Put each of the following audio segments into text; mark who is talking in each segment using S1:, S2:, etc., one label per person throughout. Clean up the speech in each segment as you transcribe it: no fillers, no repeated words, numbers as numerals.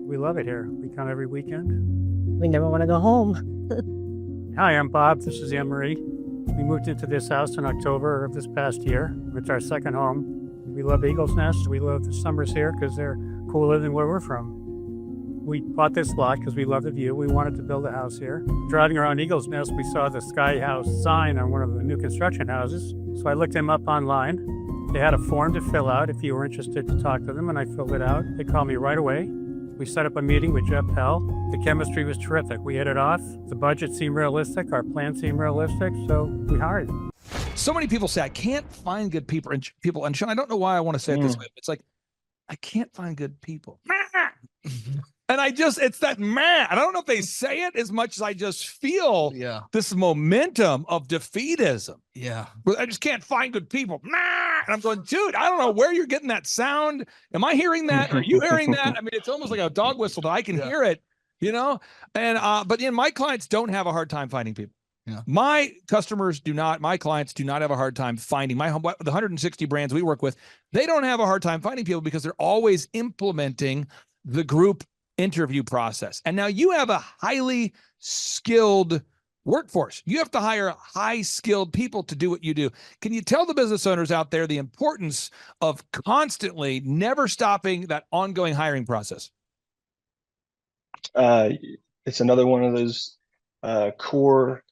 S1: We love it here. We come every weekend.
S2: We never want to go home.
S1: Hi, I'm Bob. This is Anne-Marie. We moved into this house in October of this past year. It's our second home. We love Eagles Nest. We love the summers here because they're cooler than where we're from. We bought this lot because we love the view. We wanted to build a house here. Driving around Eagles Nest, we saw the Sky House sign on one of the new construction houses. So I looked them up online. They had a form to fill out if you were interested to talk to them, and I filled it out. They called me right away. We set up a meeting with Jeff Pell. The chemistry was terrific. We hit it off. The budget seemed realistic. Our plan seemed realistic, so we hired.
S3: So many people say, I can't find good people. And Sean, I don't know why I want to say it this way. It's like, I can't find good people. And it's that man. I don't know if they say it as much as I just feel this momentum of defeatism.
S4: Yeah.
S3: But I just can't find good people. And I'm going, dude, I don't know where you're getting that sound. Am I hearing that? Are you hearing that? I mean, it's almost like a dog whistle that I can hear it, you know? And, but my clients don't have a hard time finding people.
S4: Yeah.
S3: My clients do not have a hard time finding the 160 brands we work with. They don't have a hard time finding people because they're always implementing the group interview process. And now you have a highly skilled workforce. You have to hire high skilled people to do what you do. Can you tell the business owners out there the importance of constantly never stopping that ongoing hiring process?
S5: It's another one of those core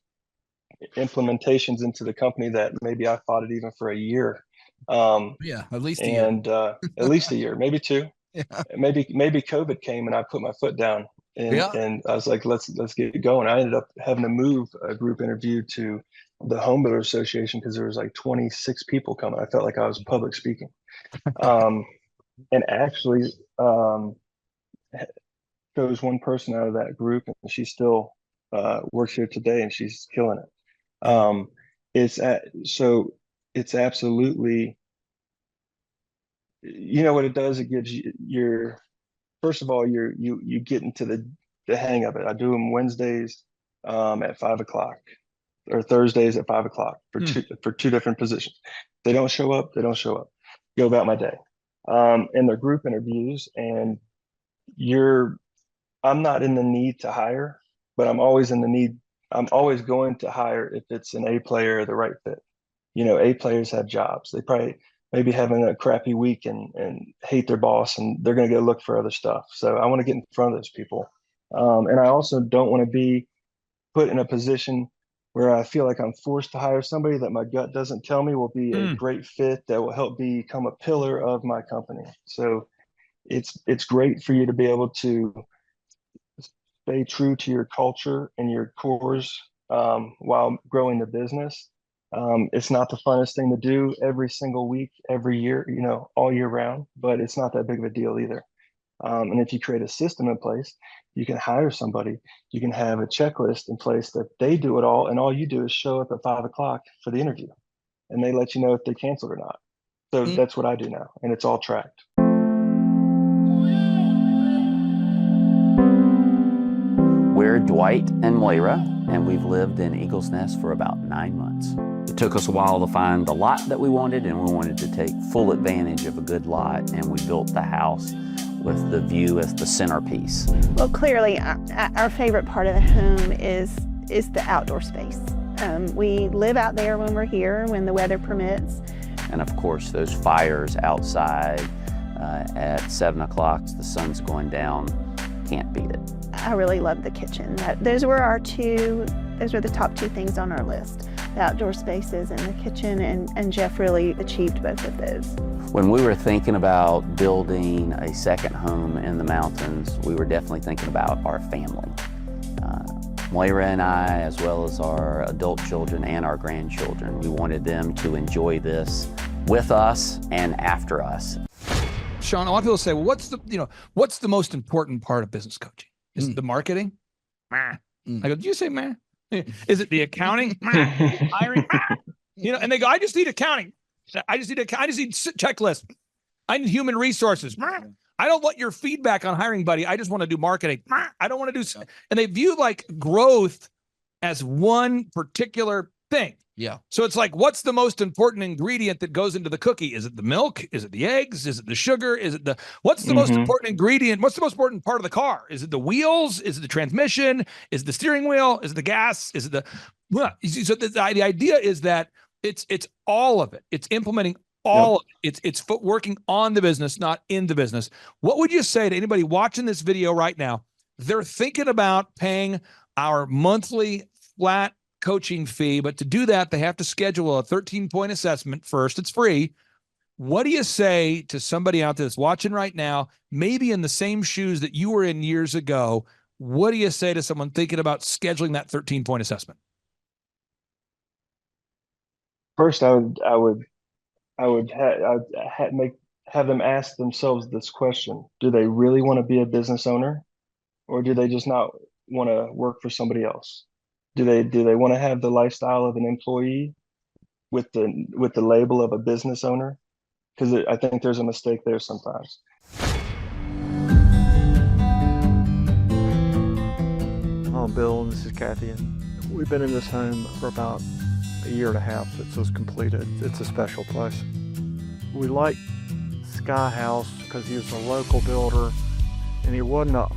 S5: implementations into the company that maybe I fought it even for a year.
S4: At least a year.
S5: At least a year, maybe two.
S4: Yeah.
S5: Maybe COVID came and I put my foot down and I was like, let's get it going. I ended up having to move a group interview to the Home Builder Association because there was like 26 people coming. I felt like I was public speaking. And actually chose one person out of that group, and she still works here today and she's killing it. It's absolutely, you know what it does? It gives you first of all, you get into the hang of it. I do them Wednesdays at 5 o'clock or Thursdays at 5 o'clock for two different positions. They don't show up. Go about my day. And they're group interviews, and I'm not in the need to hire, but I'm always going to hire if it's an A player or the right fit. You know, A players have jobs. They probably maybe having a crappy week and hate their boss, and they're going to go look for other stuff. So I want to get in front of those people. And I also don't want to be put in a position where I feel like I'm forced to hire somebody that my gut doesn't tell me will be a great fit that will help become a pillar of my company. So it's great for you to be able to stay true to your culture and your cores while growing the business. It's not the funnest thing to do every single week, every year, you know, all year round, but it's not that big of a deal either. And if you create a system in place, you can hire somebody, you can have a checklist in place that they do it all. And all you do is show up at 5 o'clock for the interview, and they let you know if they canceled or not. So that's what I do now. And it's all tracked.
S6: We're Dwight and Moira, and we've lived in Eagles Nest for about 9 months. It took us a while to find the lot that we wanted, and we wanted to take full advantage of a good lot, and we built the house with the view as the centerpiece.
S7: Well, clearly, our favorite part of the home is the outdoor space. We live out there when we're here, when the weather permits.
S6: And of course, those fires outside at 7 o'clock, the sun's going down, can't beat it.
S7: I really love the kitchen. Those were the top two things on our list, the outdoor spaces and the kitchen, and Jeff really achieved both of those.
S6: When we were thinking about building a second home in the mountains, we were definitely thinking about our family. Moira and I, as well as our adult children and our grandchildren, we wanted them to enjoy this with us and after us.
S3: Sean, a lot of people say, well, what's the most important part of business coaching? Is it the marketing? I go, did you say meh? Is it the accounting? Hiring? You know, and they go, I just need accounting. I just need checklist. I need human resources. I don't want your feedback on hiring, buddy. I just want to do marketing. I don't want to do, and they view like growth as one particular thing. Yeah. So it's like, what's the most important ingredient that goes into the cookie? Is it the milk? Is it the eggs? Is it the sugar? Is it what's the most important ingredient? What's the most important part of the car? Is it the wheels? Is it the transmission? Is it the steering wheel? Is it the gas? Is it well, so the idea is that it's all of it. It's implementing all of it. It's working on the business, not in the business. What would you say to anybody watching this video right now? They're thinking about paying our monthly flat coaching fee, but to do that, they have to schedule a 13-point assessment first. It's free. What do you say to somebody out there that's watching right now, maybe in the same shoes that you were in years ago? What do you say to someone thinking about scheduling that 13-point assessment?
S5: First, I would have them ask themselves this question: do they really want to be a business owner, or do they just not want to work for somebody else? Do they want to have the lifestyle of an employee with the label of a business owner? Because I think there's a mistake there sometimes.
S8: I'm Bill, and this is Kathy, and we've been in this home for about a year and a half since it was completed. It's a special place. We like Sky House because he was a local builder, and he wasn't a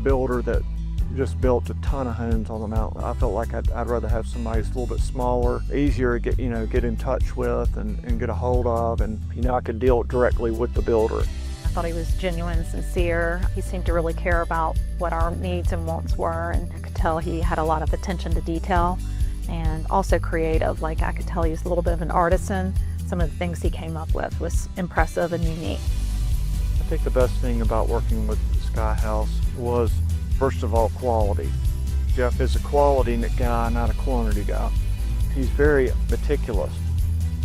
S8: builder that just built a ton of homes on the mountain. I felt like I'd rather have somebody who's a little bit smaller, easier to get in touch with and get a hold of, and I could deal directly with the builder.
S9: I thought he was genuine, sincere. He seemed to really care about what our needs and wants were, and I could tell he had a lot of attention to detail and also creative. Like, I could tell he was a little bit of an artisan. Some of the things he came up with was impressive and unique.
S8: I think the best thing about working with Sky House was, first of all, quality. Jeff is a quality guy, not a quantity guy. He's very meticulous.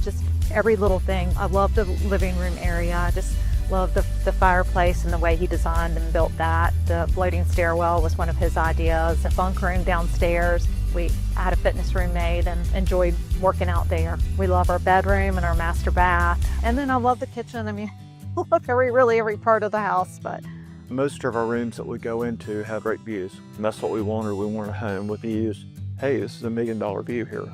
S9: Just every little thing. I love the living room area. I just love the fireplace and the way he designed and built that. The floating stairwell was one of his ideas. The bunk room downstairs. I had a fitness room made and enjoyed working out there. We love our bedroom and our master bath. And then I love the kitchen. I mean, I love every part of the house, but
S8: most of our rooms that we go into have great views. And that's what we wanted. We wanted a home with views. Hey, this is $1 million view here.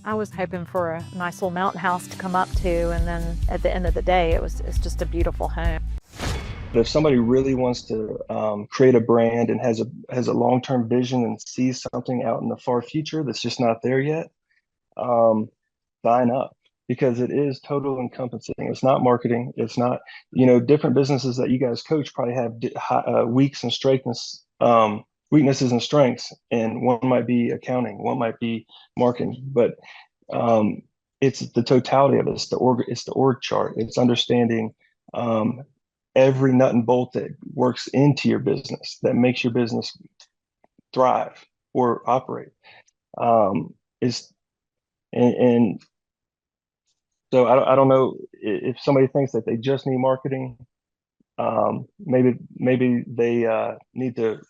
S9: I was hoping for a nice little mountain house to come up to, and then at the end of the day, it's just a beautiful home.
S5: But if somebody really wants to create a brand and has a long-term vision and sees something out in the far future that's just not there yet, sign up, because it is total encompassing. It's not marketing. It's not, different businesses that you guys coach probably have weaknesses and strengths, and one might be accounting, one might be marketing, but it's the totality of it. It's the org chart. It's understanding every nut and bolt that works into your business, that makes your business thrive or operate. So I don't know if somebody thinks that they just need marketing. Maybe they need to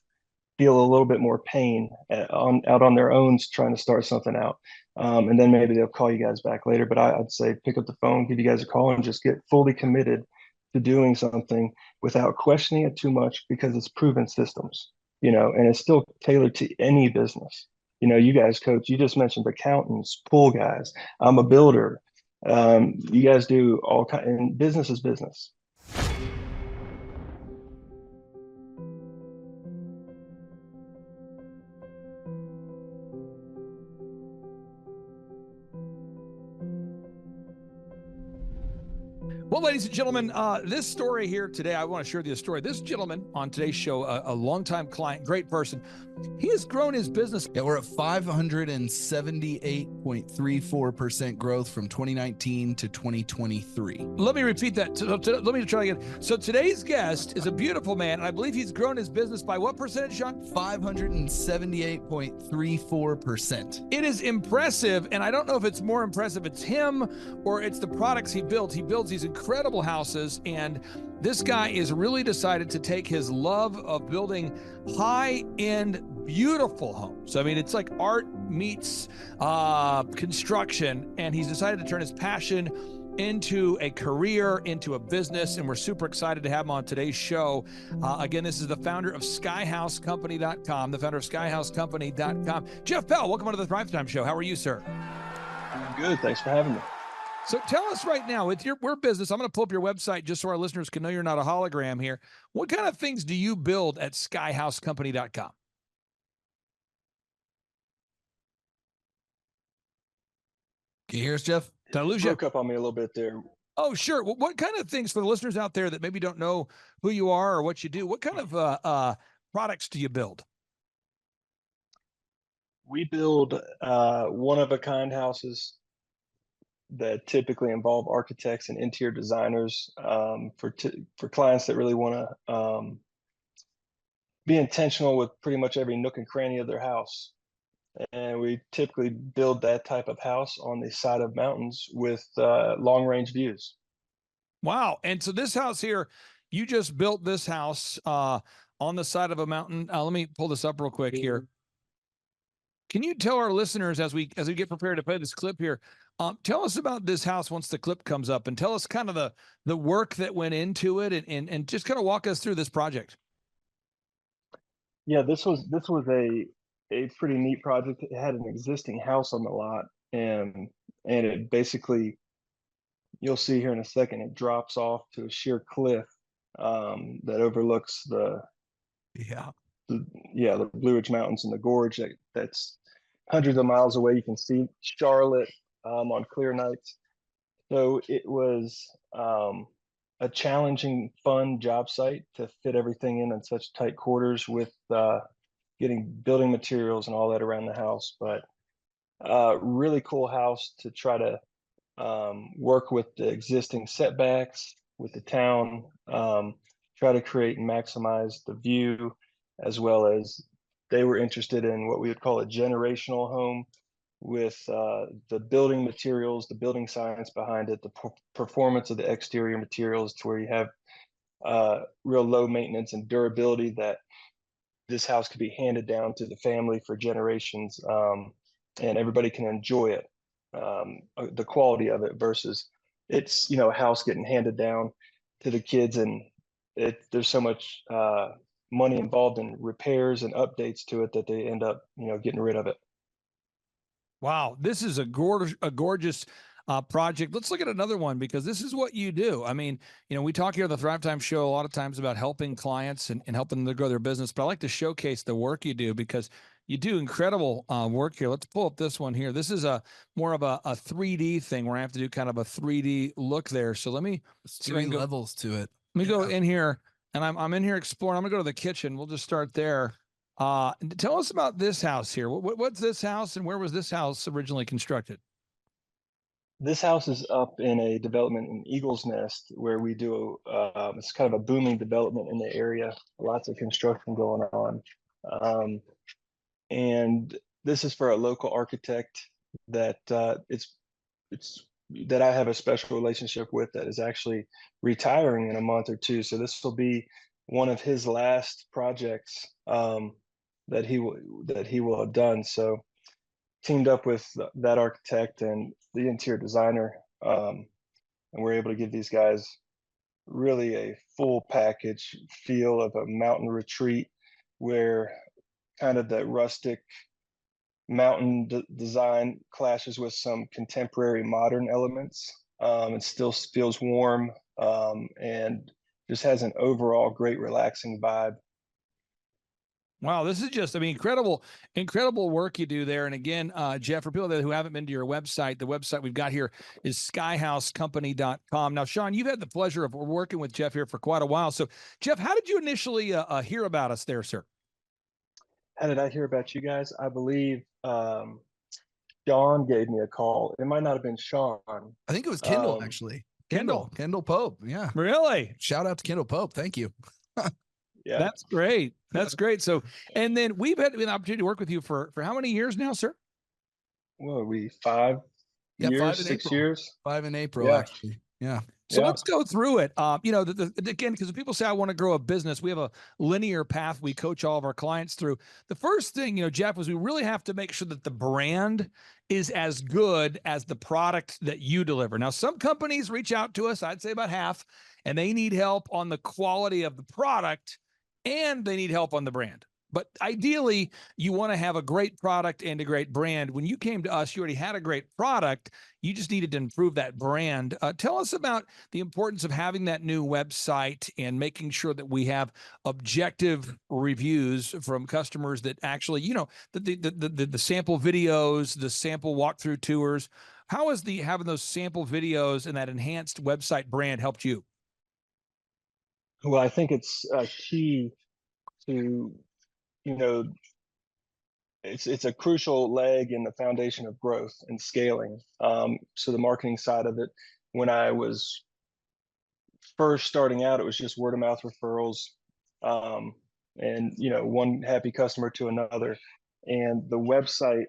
S5: feel a little bit more pain out on their own trying to start something out. And then maybe they'll call you guys back later. But I'd say pick up the phone, give you guys a call, and just get fully committed to doing something without questioning it too much, because it's proven systems, and it's still tailored to any business. You guys coach, you just mentioned accountants, pool guys. I'm a builder. You guys do all kinds, and business is business.
S3: Well, ladies and gentlemen, this story here today, I want to share with you a story. This gentleman on today's show, a longtime client, great person, he has grown his business.
S10: Yeah, we're at 578.34% growth from 2019 to 2023.
S3: Let me repeat that. Let me try again. So today's guest is a beautiful man, and I believe he's grown his business by what percentage, Sean?
S10: 578.34%.
S3: It is impressive, and I don't know if it's more impressive it's him or it's the products he builds. He builds these incredible houses, and this guy is really decided to take his love of building high-end, beautiful homes. I mean, it's like art meets construction, and he's decided to turn his passion into a career, into a business, and we're super excited to have him on today's show. Again, this is the founder of SkyHouseCompany.com, Jeff Bell, welcome onto the Thrivetime Show. How are you, sir?
S5: Good. Thanks for having me.
S3: So tell us right now, with your business, I'm going to pull up your website just so our listeners can know you're not a hologram here. What kind of things do you build at skyhousecompany.com?
S10: Can you hear us, Jeff?
S3: Did I lose
S5: Broke
S3: you?
S5: up on me a little bit there.
S3: Oh, sure. Well, what kind of things for the listeners out there that maybe don't know who you are or what you do? What kind of products do you build?
S5: We build one-of-a-kind houses that typically involve architects and interior designers for clients that really want to be intentional with pretty much every nook and cranny of their house. And we typically build that type of house on the side of mountains with long-range views.
S3: Wow. And so this house here, you just built this house on the side of a mountain. Let me pull this up real quick here. Can you tell our listeners as we get prepared to play this clip here, tell us about this house once the clip comes up, and tell us kind of the work that went into it, and just kind of walk us through this project.
S5: Yeah, this was a pretty neat project. It had an existing house on the lot, and it basically, you'll see here in a second, it drops off to a sheer cliff that overlooks the Blue Ridge Mountains and the gorge that's hundreds of miles away. You can see Charlotte on clear nights. So it was a challenging, fun job site to fit everything in such tight quarters with getting building materials and all that around the house. But really cool house to try to work with the existing setbacks with the town, try to create and maximize the view, as well as they were interested in what we would call a generational home with the building materials, the building science behind it, the performance of the exterior materials, to where you have real low maintenance and durability, that this house could be handed down to the family for generations, and everybody can enjoy it, the quality of it, versus it's, a house getting handed down to the kids, and there's so much money involved in repairs and updates to it that they end up, getting rid of it.
S3: Wow, this is a gorgeous project. Let's look at another one, because this is what you do. I mean, we talk here at the Thrivetime show a lot of times about helping clients and helping them to grow their business, but I like to showcase the work you do, because you do incredible work here. Let's pull up this one here. This is more of a 3D thing where I have to do kind of a 3D look there. So let me
S10: see levels to it.
S3: Let me go in here, and I'm in here exploring. I'm gonna go to the kitchen. We'll just start there. Tell us about this house here. What's this house, and where was this house originally constructed?
S5: This house is up in a development in Eagles Nest, where we do it's kind of a booming development in the area. Lots of construction going on, and this is for a local architect that that I have a special relationship with, that is actually retiring in a month or two. So this will be one of his last projects that he will have done. So teamed up with that architect and the interior designer, and we're able to give these guys really a full package feel of a mountain retreat, where kind of that rustic mountain design clashes with some contemporary modern elements. It still feels warm, and just has an overall great relaxing vibe.
S3: Wow, this is just, incredible work you do there. And again, Jeff, for people who haven't been to your website, the website we've got here is skyhousecompany.com. Now, Sean, you've had the pleasure of working with Jeff here for quite a while. So, Jeff, how did you initially hear about us there, sir?
S5: How did I hear about you guys? I believe Sean gave me a call. It might not have been Sean.
S10: I think it was Kendall, actually. Kendall Pope. Yeah.
S3: Really?
S10: Shout out to Kendall Pope. Thank you.
S5: Yeah.
S3: That's great. That's great. So, and then we've had an opportunity to work with you for how many years now, sir?
S5: Well, 5 years,
S10: 5 in
S5: 6
S10: April.
S5: years.
S10: 5 in April, actually. Yeah.
S3: So let's go through it. Again, because when people say, I want to grow a business, we have a linear path we coach all of our clients through. The first thing, Jeff, was we really have to make sure that the brand is as good as the product that you deliver. Now, some companies reach out to us, I'd say about half, and they need help on the quality of the product, and they need help on the brand. But ideally, you want to have a great product and a great brand. When you came to us, you already had a great product. You just needed to improve that brand. Tell us about the importance of having that new website and making sure that we have objective reviews from customers that actually, you know, the sample videos, the sample walkthrough tours. How has having those sample videos and that enhanced website brand helped you?
S5: Well, I think it's key to, you know, it's a crucial leg in the foundation of growth and scaling. So the marketing side of it, when I was first starting out, it was just word of mouth referrals, and you know, one happy customer to another. And the website,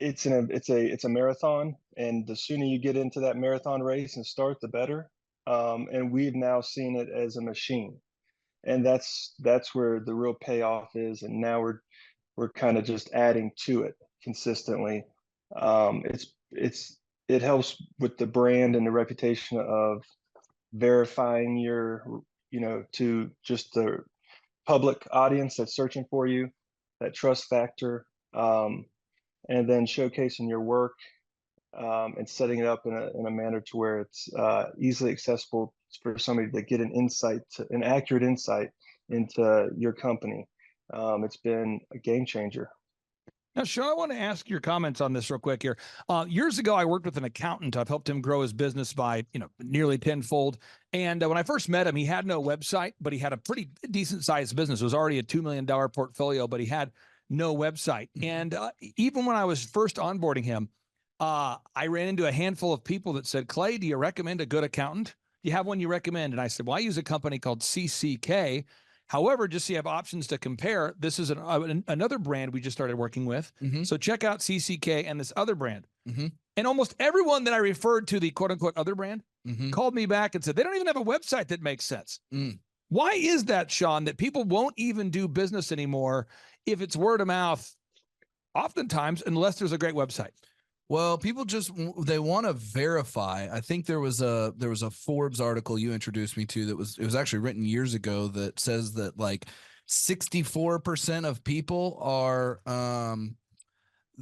S5: it's a marathon, and the sooner you get into that marathon race and start, the better. And we've now seen it as a machine, and that's where the real payoff is. And now we're kind of just adding to it consistently. It helps with the brand and the reputation of verifying your, you know, to just the public audience that's searching for you, that trust factor, and then showcasing your work, and setting it up in a manner to where it's easily accessible for somebody to get an accurate insight into your company. It's been a game changer.
S3: Now, Sean, I want to ask your comments on this real quick here. Years ago, I worked with an accountant. I've helped him grow his business by, you know, nearly tenfold. And when I first met him, he had no website, but he had a pretty decent sized business. It was already a $2 million portfolio, but he had no website. And even when I was first onboarding him, I ran into a handful of people that said, Clay, do you recommend a good accountant? Do you have one you recommend? And I said, well, I use a company called CCK. However, just so you have options to compare, this is another brand we just started working with. So check out CCK and this other brand. And almost everyone that I referred to the quote unquote other brand called me back and said, they don't even have a website that makes sense. Why is that, Sean, that people won't even do business anymore if it's word of mouth, oftentimes, unless there's a great website?
S10: Well, people they want to verify. I think there was a Forbes article you introduced me to it was actually written years ago that says that like 64% of people are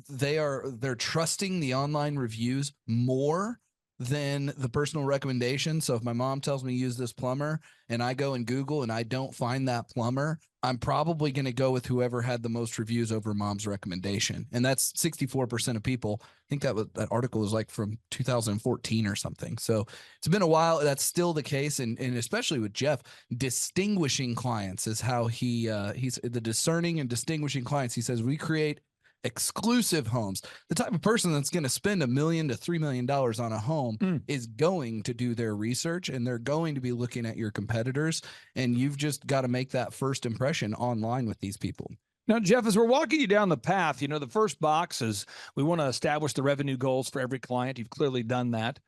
S10: they're trusting the online reviews more than the personal recommendation. So if my mom tells me use this plumber and I go and Google and I don't find that plumber, I'm probably going to go with whoever had the most reviews over mom's recommendation. And that's 64% of people. I think that article was like from 2014 or something. So it's been a while. That's still the case. And especially with Jeff, distinguishing clients is how he's the discerning and distinguishing clients. He says, we create exclusive homes. The type of person that's going to spend $1 million to $3 million on a home is going to do their research, and they're going to be looking at your competitors. And you've just got to make that first impression online with these people.
S3: Now, Jeff, as we're walking you down the path, you know, the first box is we want to establish the revenue goals for every client. You've clearly done that.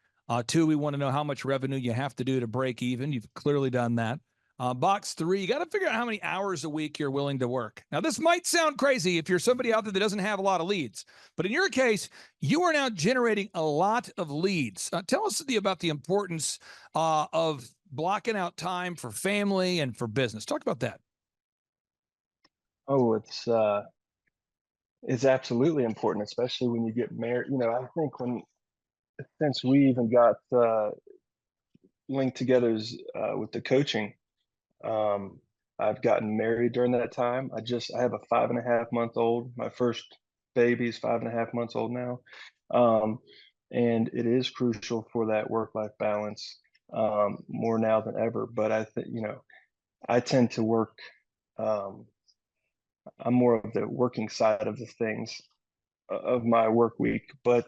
S3: 2, we want to know how much revenue you have to do to break even. You've clearly done that. Box 3, you got to figure out how many hours a week you're willing to work. Now, this might sound crazy if you're somebody out there that doesn't have a lot of leads, but in your case, you are now generating a lot of leads. Tell us about the importance of blocking out time for family and for business. Talk about that.
S5: Oh, it's absolutely important, especially when you get married. You know, I think since we even got linked together with the coaching, I've gotten married during that time. I have a 5.5-month-old. My first baby's 5.5 months old now. And it is crucial for that work-life balance, more now than ever. But I think, you know, I tend to work, I'm more of the working side of the things of my work week, but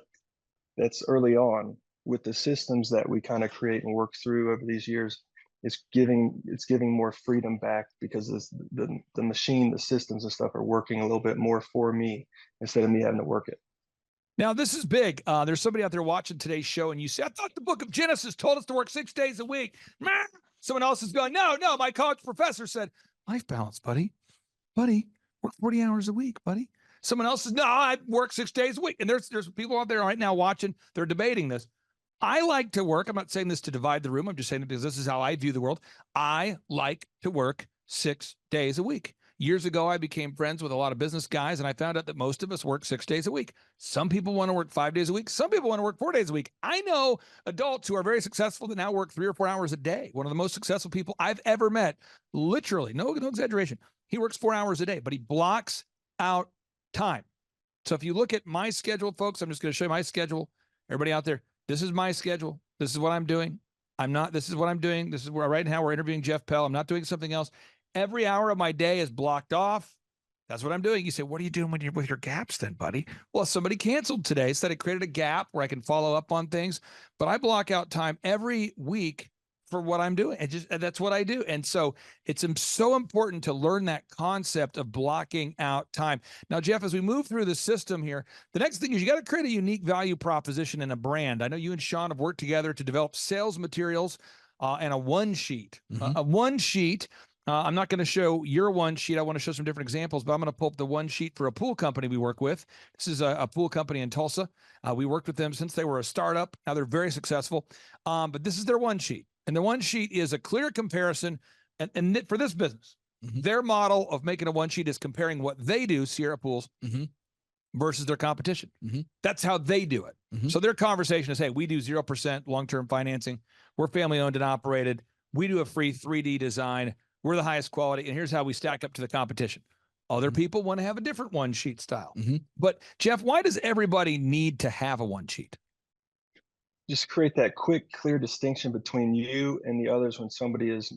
S5: that's early on. With the systems that we kind of create and work through over these years, it's giving more freedom back, because the machine, the systems and stuff are working a little bit more for me instead of me having to work it.
S3: Now, this is big. There's somebody out there watching today's show, and you say, I thought the book of Genesis told us to work 6 days a week. Someone else is going, no, my college professor said, life balance, buddy, work 40 hours a week, buddy. Someone else says, no, I work 6 days a week. And there's people out there right now watching, they're debating this. I like to work. I'm not saying this to divide the room. I'm just saying it because this is how I view the world. I like to work 6 days a week. Years ago, I became friends with a lot of business guys, and I found out that most of us work 6 days a week. Some people want to work 5 days a week. Some people want to work 4 days a week. I know adults who are very successful that now work 3 or 4 hours a day. One of the most successful people I've ever met, literally, no exaggeration. He works 4 hours a day, but he blocks out time. So if you look at my schedule, folks, I'm just going to show you my schedule. Everybody out there, this is my schedule. This is what I'm doing. This is what I'm doing. This is where right now we're interviewing Jeff Pell. I'm not doing something else. Every hour of my day is blocked off. That's what I'm doing. You say, what are you doing with your gaps then, buddy? Well, somebody canceled today, so it created a gap where I can follow up on things, but I block out time every week for what I'm doing. That's what I do. And so it's so important to learn that concept of blocking out time. Now, Jeff, as we move through the system here, the next thing is you got to create a unique value proposition and a brand. I know you and Sean have worked together to develop sales materials and a one sheet. A one sheet. I'm not going to show your one sheet. I want to show some different examples, but I'm going to pull up the one sheet for a pool company we work with. This is a pool company in Tulsa. We worked with them since they were a startup. Now they're very successful. But this is their one sheet. And the one sheet is a clear comparison. And for this business, their model of making a one sheet is comparing what they do, Sierra Pools, versus their competition. That's how they do it. So their conversation is, hey, we do 0% long-term financing. We're family owned and operated. We do a free 3D design. We're the highest quality, and here's how we stack up to the competition. Other people want to have a different one sheet style. But Jeff, why does everybody need to have a one sheet?
S5: Just create that quick, clear distinction between you and the others when somebody is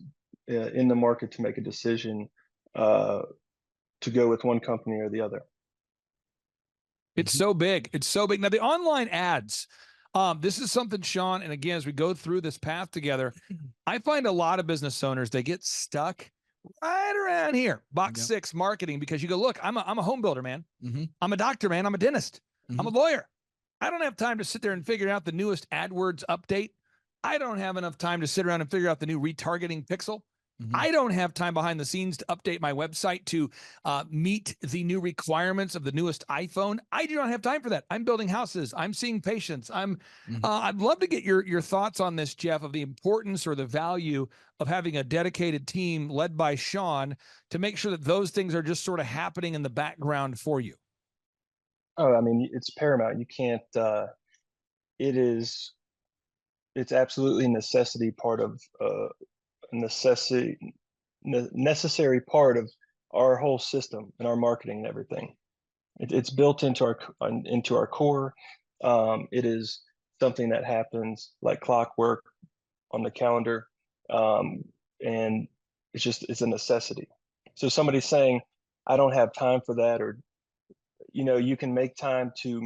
S5: in the market to make a decision to go with one company or the other.
S3: It's so big. It's so big. Now, the online ads, this is something, Sean, and again, as we go through this path together, I find a lot of business owners, they get stuck right around here, box 6 marketing, because you go, look, I'm a home builder, man. I'm a doctor, man. I'm a dentist. I'm a lawyer. I don't have time to sit there and figure out the newest AdWords update. I don't have enough time to sit around and figure out the new retargeting pixel. I don't have time behind the scenes to update my website to meet the new requirements of the newest iPhone. I do not have time for that. I'm building houses. I'm seeing patients. I'd love to get your thoughts on this, Jeff, of the importance or the value of having a dedicated team led by Sean to make sure that those things are just sort of happening in the background for you.
S5: Oh, I mean, it's paramount. You can't, it's absolutely a necessary part of necessary part of our whole system and our marketing and everything. It's built into our core. It is something that happens like clockwork on the calendar, and it's a necessity. So somebody's saying, I don't have time for that, or you can make time to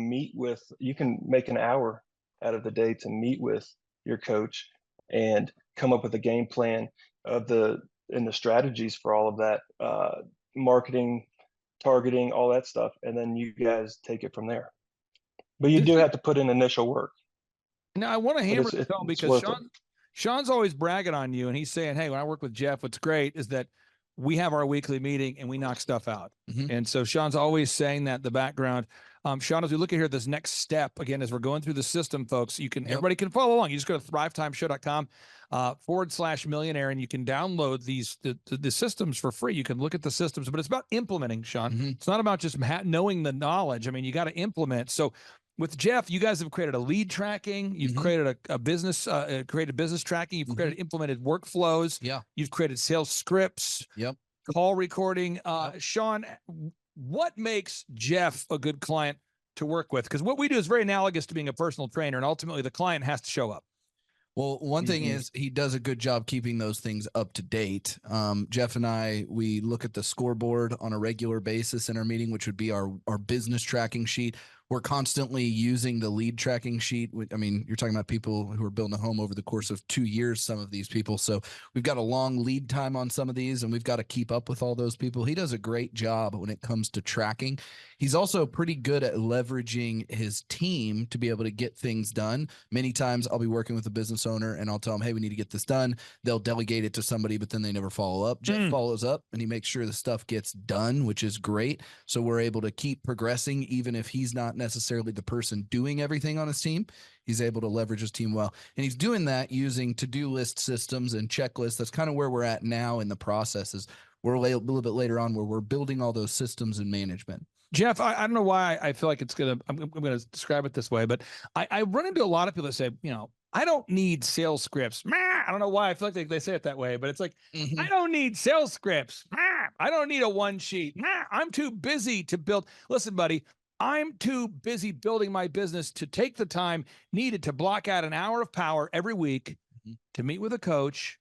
S5: you can make an hour out of the day to meet with your coach and come up with a game plan and the strategies for all of that, marketing, targeting, all that stuff. And then you guys take it from there. But you do have to put in initial work.
S3: Now, I want to hammer this home because Sean's always bragging on you, and he's saying, hey, when I work with Jeff, what's great is that we have our weekly meeting and we knock stuff out. And so Sean's always saying that in the background. Sean, as we look at here, this next step, again, as we're going through the system, folks, everybody can follow along. You just go to thrivetimeshow.com /millionaire, and you can download the systems for free. You can look at the systems, but it's about implementing, Sean. It's not about just knowing the knowledge. I mean, you got to implement. So with Jeff, you guys have created a lead tracking. You've created a business, created business tracking. You've created implemented workflows. You've created sales scripts. Call recording. Sean, what makes Jeff a good client to work with? Because what we do is very analogous to being a personal trainer, and ultimately the client has to show up.
S10: Well, one thing is he does a good job keeping those things up to date. Jeff and I, we look at the scoreboard on a regular basis in our meeting, which would be our business tracking sheet. We're constantly using the lead tracking sheet. I mean, you're talking about people who are building a home over the course of 2 years, some of these people. So we've got a long lead time on some of these, and we've got to keep up with all those people. He does a great job when it comes to tracking. He's also pretty good at leveraging his team to be able to get things done. Many times I'll be working with a business owner and I'll tell them, hey, we need to get this done. They'll delegate it to somebody, but then they never follow up. Jeff follows up and he makes sure the stuff gets done, which is great. So we're able to keep progressing, even if he's not necessarily the person doing everything on his team. He's able to leverage his team well. And he's doing that using to-do list systems and checklists. That's kind of where we're at now in the process, is we're a little bit later on where we're building all those systems and management.
S3: Jeff, I don't know why I feel like I'm going to describe it this way, but I run into a lot of people that say, I don't need sales scripts. I don't know why I feel like they say it that way, but it's like, I don't need sales scripts. I don't need a one sheet. I'm too busy to build. Listen, buddy, I'm too busy building my business to take the time needed to block out an hour of power every week to meet with a coach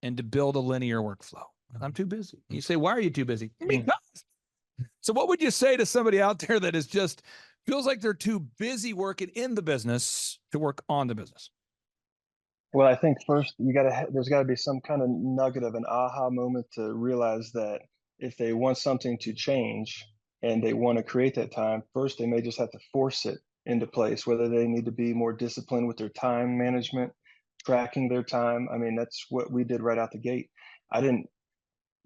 S3: and to build a linear workflow. I'm too busy. You say, why are you too busy? Because. So what would you say to somebody out there that is just feels like they're too busy working in the business to work on the business?
S5: Well, I think first there's got to be some kind of nugget of an aha moment to realize that if they want something to change and they want to create that time, first they may just have to force it into place, whether they need to be more disciplined with their time management, tracking their time. I mean, that's what we did right out the gate. I didn't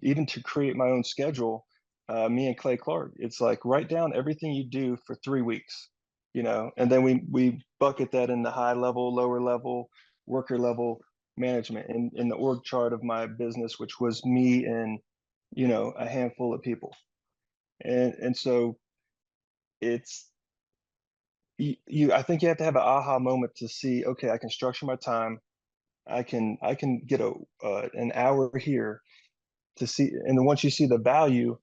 S5: even to create my own schedule. Me and Clay Clark, it's like write down everything you do for 3 weeks, and then we bucket that in the high level, lower level, worker level management in the org chart of my business, which was me and a handful of people, and so it's I think you have to have an aha moment to see, okay, I can structure my time, I can get an hour here to see, and then once you see the value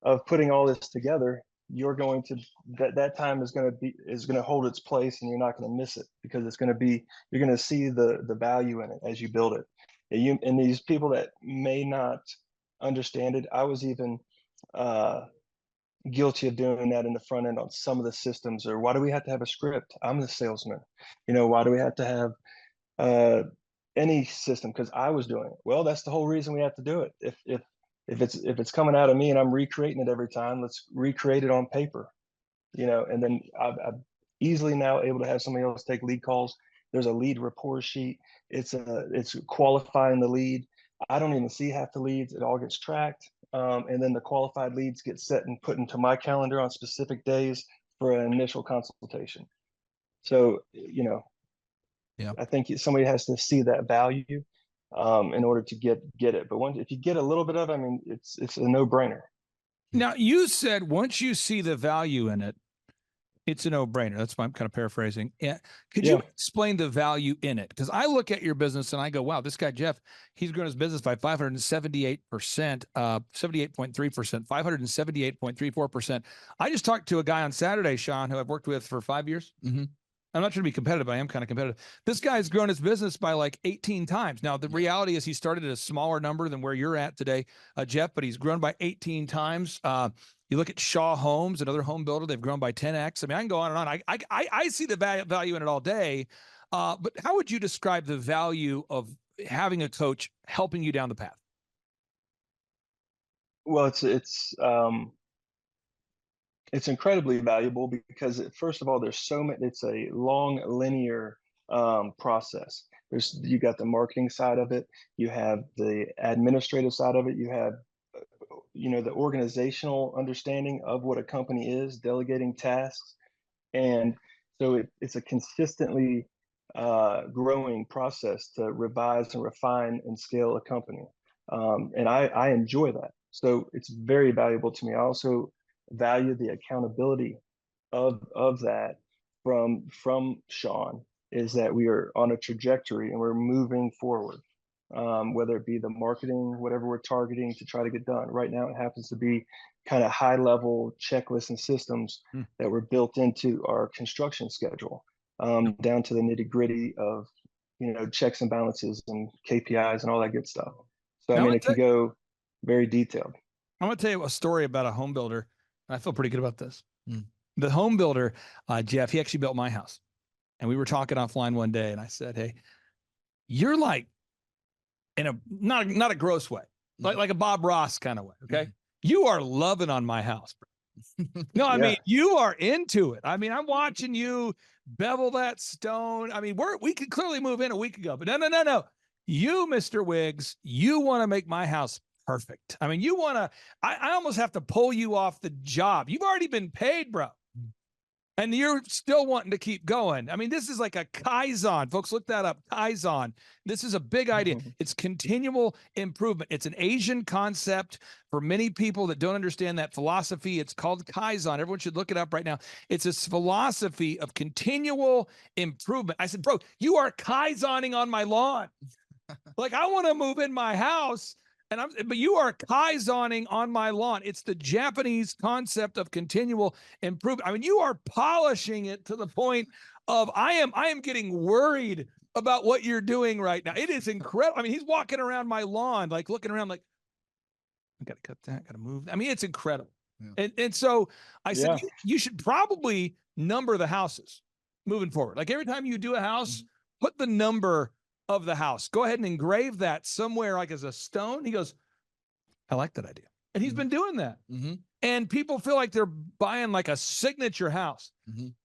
S5: of putting all this together, you're going to that time is going to hold its place, and you're not going to miss it because you're going to see the value in it as you build it. And these people that may not understand it, I was even guilty of doing that in the front end on some of the systems. Or why do we have to have a script? I'm the salesman. Why do we have to have any system? Because I was doing it. Well, that's the whole reason we have to do it. If it's coming out of me and I'm recreating it every time, let's recreate it on paper, and then I'm easily now able to have somebody else take lead calls. There's a lead report sheet. It's qualifying the lead. I don't even see half the leads. It all gets tracked. And then the qualified leads get set and put into my calendar on specific days for an initial consultation. So, I think somebody has to see that value in order to get it. But if you get a little bit of it, I mean, it's a no-brainer.
S3: Now, you said once you see the value in it, it's a no-brainer. That's why I'm kind of paraphrasing. Yeah. Could you explain the value in it? Because I look at your business and I go, wow, this guy, Jeff, he's grown his business by 578%, 78.3%, 578.34%. I just talked to a guy on Saturday, Sean, who I've worked with for 5 years. I'm not trying to be competitive, but I am kind of competitive. This guy's grown his business by like 18 times. Now, the reality is he started at a smaller number than where you're at today, Jeff, but he's grown by 18 times. You look at Shaw Homes, another home builder, they've grown by 10X. I mean, I can go on and on. I see the value in it all day. But how would you describe the value of having a coach helping you down the path?
S5: Well, it's incredibly valuable because first of all, there's so many. It's a long linear process. You got the marketing side of it, you have the administrative side of it, you have the organizational understanding of what a company is, delegating tasks, and so it's a consistently growing process to revise and refine and scale a company, and I enjoy that. So it's very valuable to me. I also value the accountability of that from Sean, is that we are on a trajectory and we're moving forward, whether it be the marketing, whatever we're targeting to try to get done. Right now, it happens to be kind of high level checklists and systems that were built into our construction schedule, down to the nitty gritty of, checks and balances and KPIs and all that good stuff. So, I mean, it can go very detailed.
S3: I'm going to tell you a story about a home builder. I feel pretty good about this. The home builder, Jeff, he actually built my house. And we were talking offline one day and I said, hey, you're like in a, not a gross way, like a Bob Ross kind of way. Okay. You are loving on my house, bro. No, I mean, you are into it. I mean, I'm watching you bevel that stone. I mean, we could clearly move in a week ago, but no. You, Mr. Wiggs, you want to make my house perfect. I mean, I almost have to pull you off the job. You've already been paid, bro. And you're still wanting to keep going. I mean, this is like a Kaizen. Folks, look that up. Kaizen. This is a big idea. It's continual improvement. It's an Asian concept for many people that don't understand that philosophy. It's called Kaizen. Everyone should look it up right now. It's this philosophy of continual improvement. I said, bro, you are Kaizening on my lawn. Like, I want to move in my house. But you are Kaizening on my lawn. It's the Japanese concept of continual improvement. I mean, you are polishing it to the point of I am getting worried about what you're doing right now. It is incredible. I mean, he's walking around my lawn, like looking around, like, I got to cut that, got to move. I mean, it's incredible. Yeah. And so I said, you should probably number the houses moving forward. Like every time you do a house, put the number of the house. Go ahead and engrave that somewhere, like as a stone. He goes, I like that idea. And he's been doing that. And people feel like they're buying like a signature house.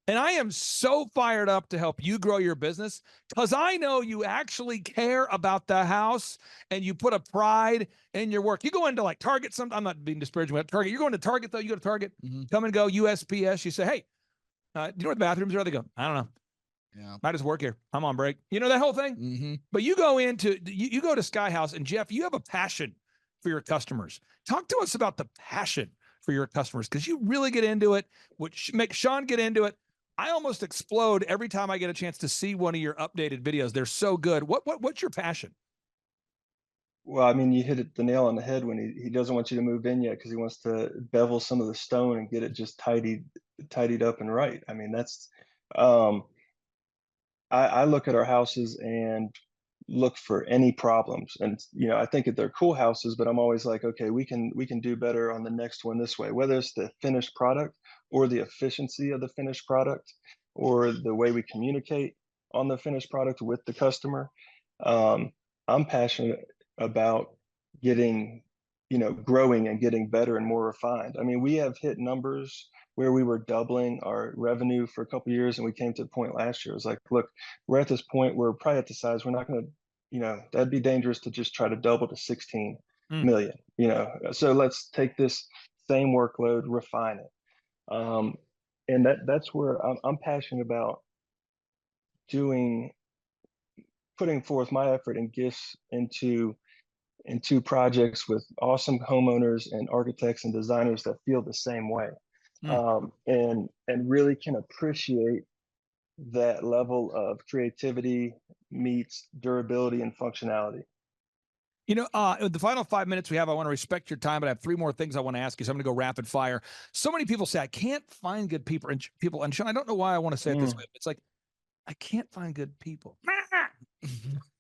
S3: And I am so fired up to help you grow your business because I know you actually care about the house and you put a pride in your work. You go into like Target. I'm not being disparaging about Target. You're going to Target though. You go to Target, come and go, USPS. You say, hey, do you know where the bathrooms are? They go, I don't know. Yeah, I just work here. I'm on break. You know that whole thing? But you go into, you go to Sky House, and Jeff, you have a passion for your customers. Talk to us about the passion for your customers because you really get into it, which makes Sean get into it. I almost explode every time I get a chance to see one of your updated videos. They're so good. What's your passion?
S5: Well, I mean, you hit the nail on the head when he doesn't want you to move in yet because he wants to bevel some of the stone and get it just tidied up and right. I mean, that's I look at our houses and look for any problems. And, you know, I think that they're cool houses, but I'm always like, okay, we can do better on the next one this way, whether it's the finished product or the efficiency of the finished product or the way we communicate on the finished product with the customer. I'm passionate about getting, you know, growing and getting better and more refined. I mean, we have hit numbers where we were doubling our revenue for a couple of years, and we came to the point last year. It was like, look, we're at this point where we're probably at the size we're not going to, you know, that'd be dangerous to just try to double to 16 million, you know. So let's take this same workload, refine it. And that's where I'm passionate about putting forth my effort and gifts into projects with awesome homeowners and architects and designers that feel the same way. And really can appreciate that level of creativity meets durability and functionality.
S3: You know, the final 5 minutes we have, I want to respect your time, but I have 3 more things I want to ask you. So I'm going to go rapid fire. So many people say, I can't find good people. And Sean, I don't know why I want to say it this way. But it's like, I can't find good people.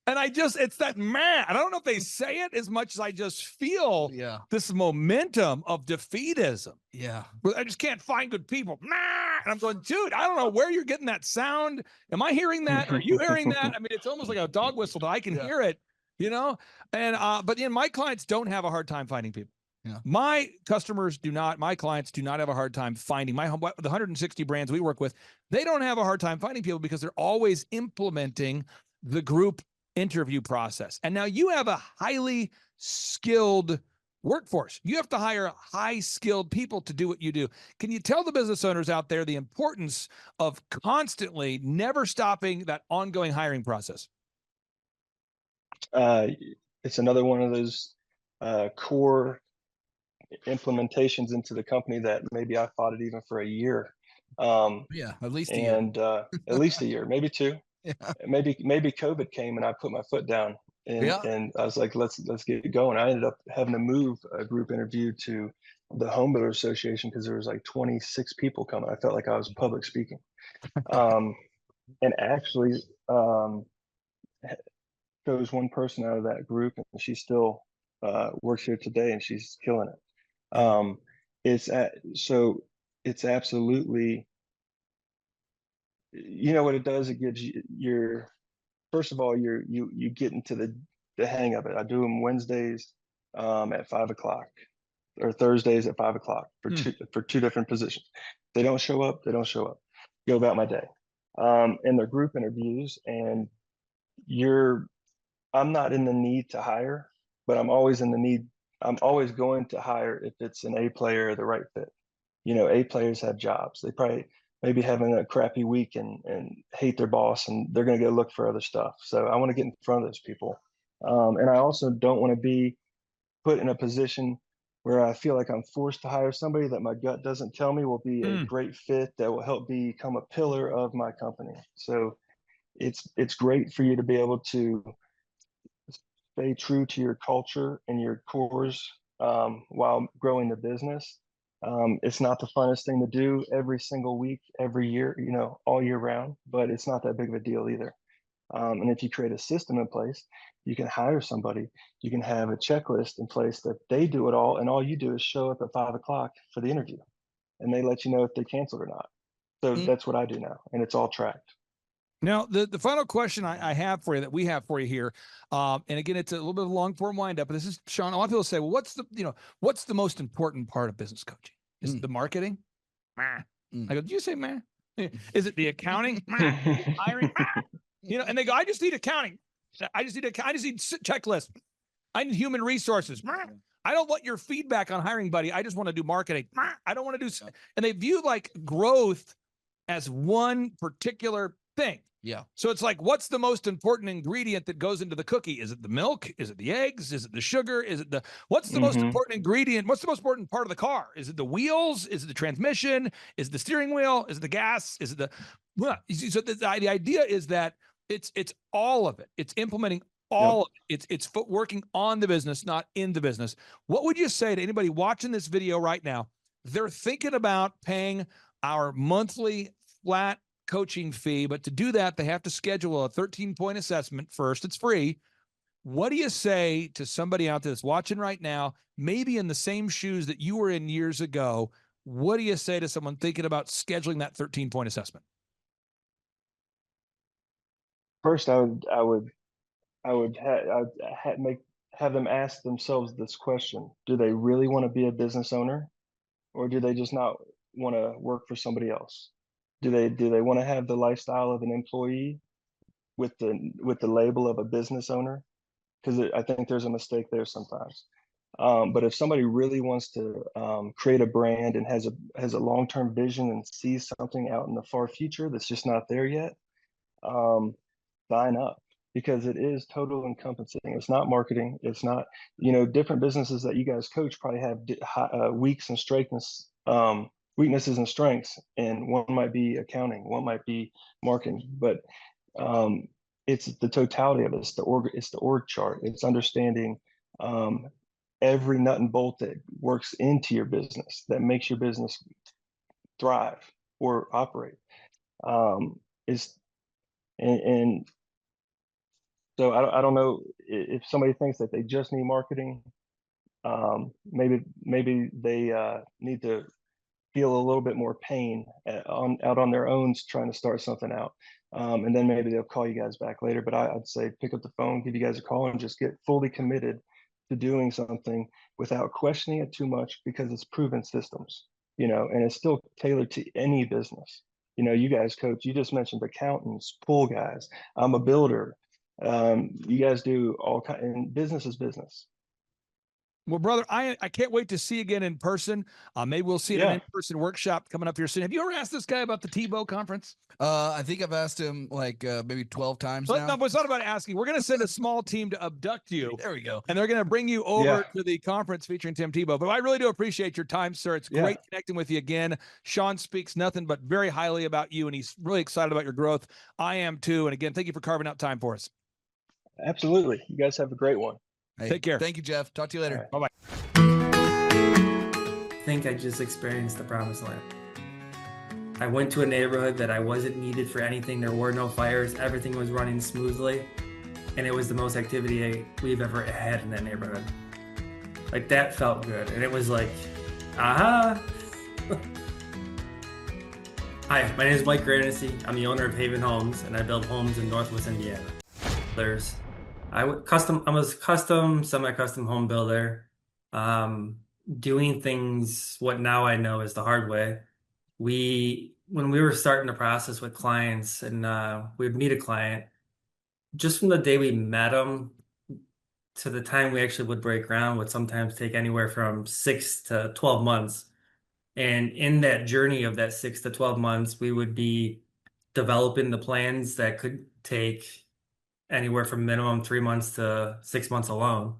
S3: And it's that man. I don't know if they say it as much as I just feel this momentum of defeatism. Yeah. I just can't find good people. And I'm going, dude, I don't know where you're getting that sound. Am I hearing that? Are you hearing that? I mean, it's almost like a dog whistle, but I can hear it, you know? And, but my clients don't have a hard time finding people. Yeah. My clients do not have a hard time finding the 160 brands we work with. They don't have a hard time finding people because they're always implementing the group interview process. And now you have a highly skilled workforce. You have to hire high skilled people to do what you do. Can you tell the business owners out there the importance of constantly never stopping that ongoing hiring process?
S5: It's another one of those core implementations into the company that maybe I fought it even for a year.
S10: At least a year.
S5: At least a year, maybe 2. Yeah. Maybe COVID came and I put my foot down and I was like, let's get going. I ended up having to move a group interview to the Home Builder Association because there was like 26 people coming. I felt like I was public speaking. And actually chose one person out of that group, and she still works here today and she's killing it. It's absolutely, you know what it does? It gives you first of all, you get into the hang of it. I do them Wednesdays at 5 o'clock or Thursdays at 5 o'clock for 2 different positions. They don't show up. Go about my day. And they're group interviews, and I'm not in the need to hire, but I'm always going to hire if it's an A player or the right fit. You know, A players have jobs. maybe having a crappy week and hate their boss, and they're going to go look for other stuff. So I want to get in front of those people. And I also don't want to be put in a position where I feel like I'm forced to hire somebody that my gut doesn't tell me will be a great fit that will help become a pillar of my company. So it's great for you to be able to stay true to your culture and your cores while growing the business. It's not the funnest thing to do every single week, every year, all year round, but it's not that big of a deal either. And if you create a system in place, you can hire somebody, you can have a checklist in place that they do it all. And all you do is show up at 5 o'clock for the interview and they let you know if they canceled or not. So that's what I do now. And it's all tracked.
S3: Now, the final question I have for you, that we have for you here, and again, it's a little bit of a long form wind up, but this is, Sean, a lot of people say, well, what's the most important part of business coaching? Is it the marketing? I go, did you say man? Is it the accounting? Hiring? And they go, I just need accounting. I just need checklist. I need human resources. I don't want your feedback on hiring, buddy. I just want to do marketing. I don't want to do, and they view like growth as one particular thing.
S10: Yeah.
S3: So it's like, what's the most important ingredient that goes into the cookie? Is it the milk? Is it the eggs? Is it the sugar? Is it what's the most important ingredient? What's the most important part of the car? Is it the wheels? Is it the transmission? Is it the steering wheel? Is it the gas? Is it so the idea is that it's all of it. It's implementing all of it. It's working on the business, not in the business. What would you say to anybody watching this video right now? They're thinking about paying our monthly flat coaching fee, but to do that, they have to schedule a 13-point assessment first. It's free. What do you say to somebody out there that's watching right now, maybe in the same shoes that you were in years ago? What do you say to someone thinking about scheduling that 13-point assessment?
S5: First, I'd have them ask themselves this question: do they really want to be a business owner, or do they just not want to work for somebody else? Do they want to have the lifestyle of an employee with the label of a business owner? Because I think there's a mistake there sometimes. But if somebody really wants to create a brand and has a long-term vision and sees something out in the far future that's just not there yet, sign up, because it is total encompassing. It's not marketing. It's not, different businesses that you guys coach probably have weaks and strengths, weaknesses and strengths, and one might be accounting, one might be marketing, but it's the totality of it. It's the org chart. It's understanding every nut and bolt that works into your business, that makes your business thrive or operate. So I don't know if somebody thinks that they just need marketing. Maybe they need to feel a little bit more pain out on their own trying to start something out. And then maybe they'll call you guys back later. But I'd say pick up the phone, give you guys a call, and just get fully committed to doing something without questioning it too much, because it's proven systems, and it's still tailored to any business. You guys coach, you just mentioned accountants, pool guys. I'm a builder. You guys do all kinds, and business is business.
S3: Well, brother, I can't wait to see you again in person. Maybe we'll see an in-person workshop coming up here soon. Have you ever asked this guy about the Tebow conference?
S10: I think I've asked him like maybe 12 times now.
S3: No, it's not about asking. We're going to send a small team to abduct you.
S10: There we go.
S3: And they're going to bring you over to the conference featuring Tim Tebow. But I really do appreciate your time, sir. It's great connecting with you again. Sean speaks nothing but very highly about you, and he's really excited about your growth. I am too. And again, thank you for carving out time for us.
S5: Absolutely. You guys have a great one.
S10: Hey,
S3: take care.
S10: Thank you, Jeff. Talk to you later.
S3: Right. Bye-bye.
S11: I think I just experienced the promised land. I went to a neighborhood that I wasn't needed for anything. There were no fires. Everything was running smoothly. And it was the most activity we've ever had in that neighborhood. Like, that felt good. And it was like, aha. Hi, my name is Mike Granisey. I'm the owner of Haven Homes, and I build homes in Northwest Indiana. I'm a custom, semi-custom home builder. Doing things what now I know is the hard way. When we were starting the process with clients, and we'd meet a client, just from the day we met them to the time we actually would break ground would sometimes take anywhere from 6 to 12 months. And in that journey of that 6 to 12 months, we would be developing the plans that could take anywhere from minimum 3 months to 6 months alone.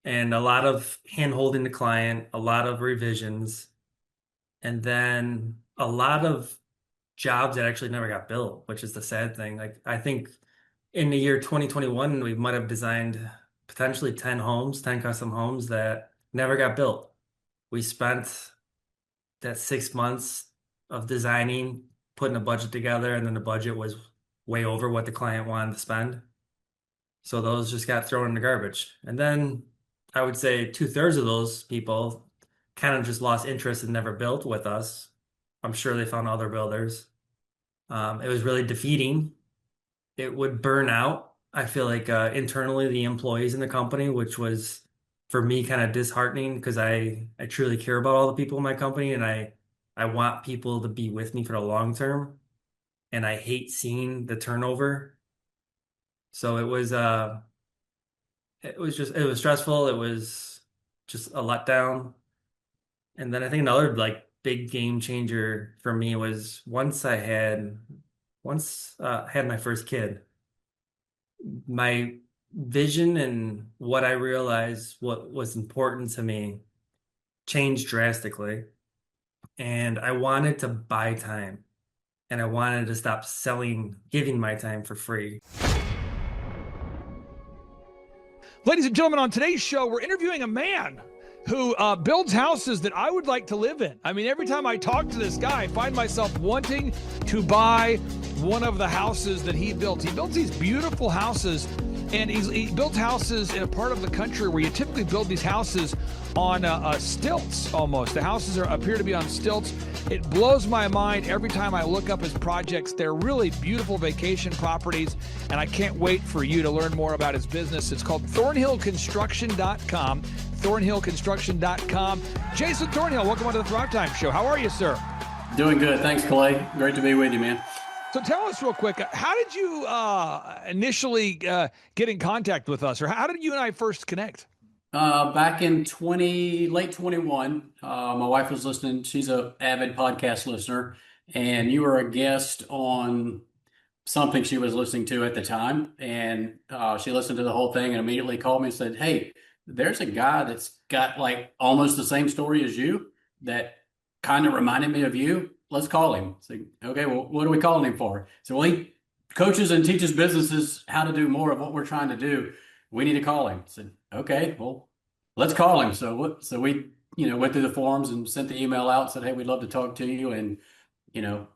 S11: And a lot of hand holding the client, a lot of revisions, and then a lot of jobs that actually never got built, which is the sad thing. Like, I think in the year 2021, we might have designed potentially 10 homes, 10 custom homes that never got built. We spent that 6 months of designing, putting a budget together, and then the budget was way over what the client wanted to spend. So those just got thrown in the garbage. And then I would say 2/3 of those people kind of just lost interest and never built with us. I'm sure they found other builders. It was really defeating. It would burn out, I feel like, internally, the employees in the company, which was for me kind of disheartening, because I truly care about all the people in my company, and I want people to be with me for the long term, and I hate seeing the turnover. So it was stressful. It was just a letdown. And then I think another like big game changer for me was once I had my first kid, my vision and what I realized what was important to me changed drastically. And I wanted to buy time, and I wanted to stop giving my time for free.
S3: Ladies and gentlemen, on today's show, we're interviewing a man who builds houses that I would like to live in. I mean, every time I talk to this guy, I find myself wanting to buy one of the houses that he built. He builds these beautiful houses, and he built houses in a part of the country where you typically build these houses on stilts almost. The houses appear to be on stilts. It blows my mind every time I look up his projects. They're really beautiful vacation properties, and I can't wait for you to learn more about his business. It's called thornhillconstruction.com, thornhillconstruction.com. Jason Thornhill, welcome onto the Thrivetime Show. How are you, sir?
S12: Doing good. Thanks, Clay. Great to be with you, man.
S3: So tell us real quick, how did you initially get in contact with us, or how did you and I first connect?
S12: Back in late 21, my wife was listening. She's an avid podcast listener, and you were a guest on something she was listening to at the time. And she listened to the whole thing and immediately called me and said, "Hey, there's a guy that's got like almost the same story as you that kind of reminded me of you. Let's call him." So, okay, well, what are we calling him for? So, well, he coaches and teaches businesses how to do more of what we're trying to do. We need to call him. I said, okay, well, let's call him. So we, went through the forums and sent the email out, said, hey, we'd love to talk to you. And,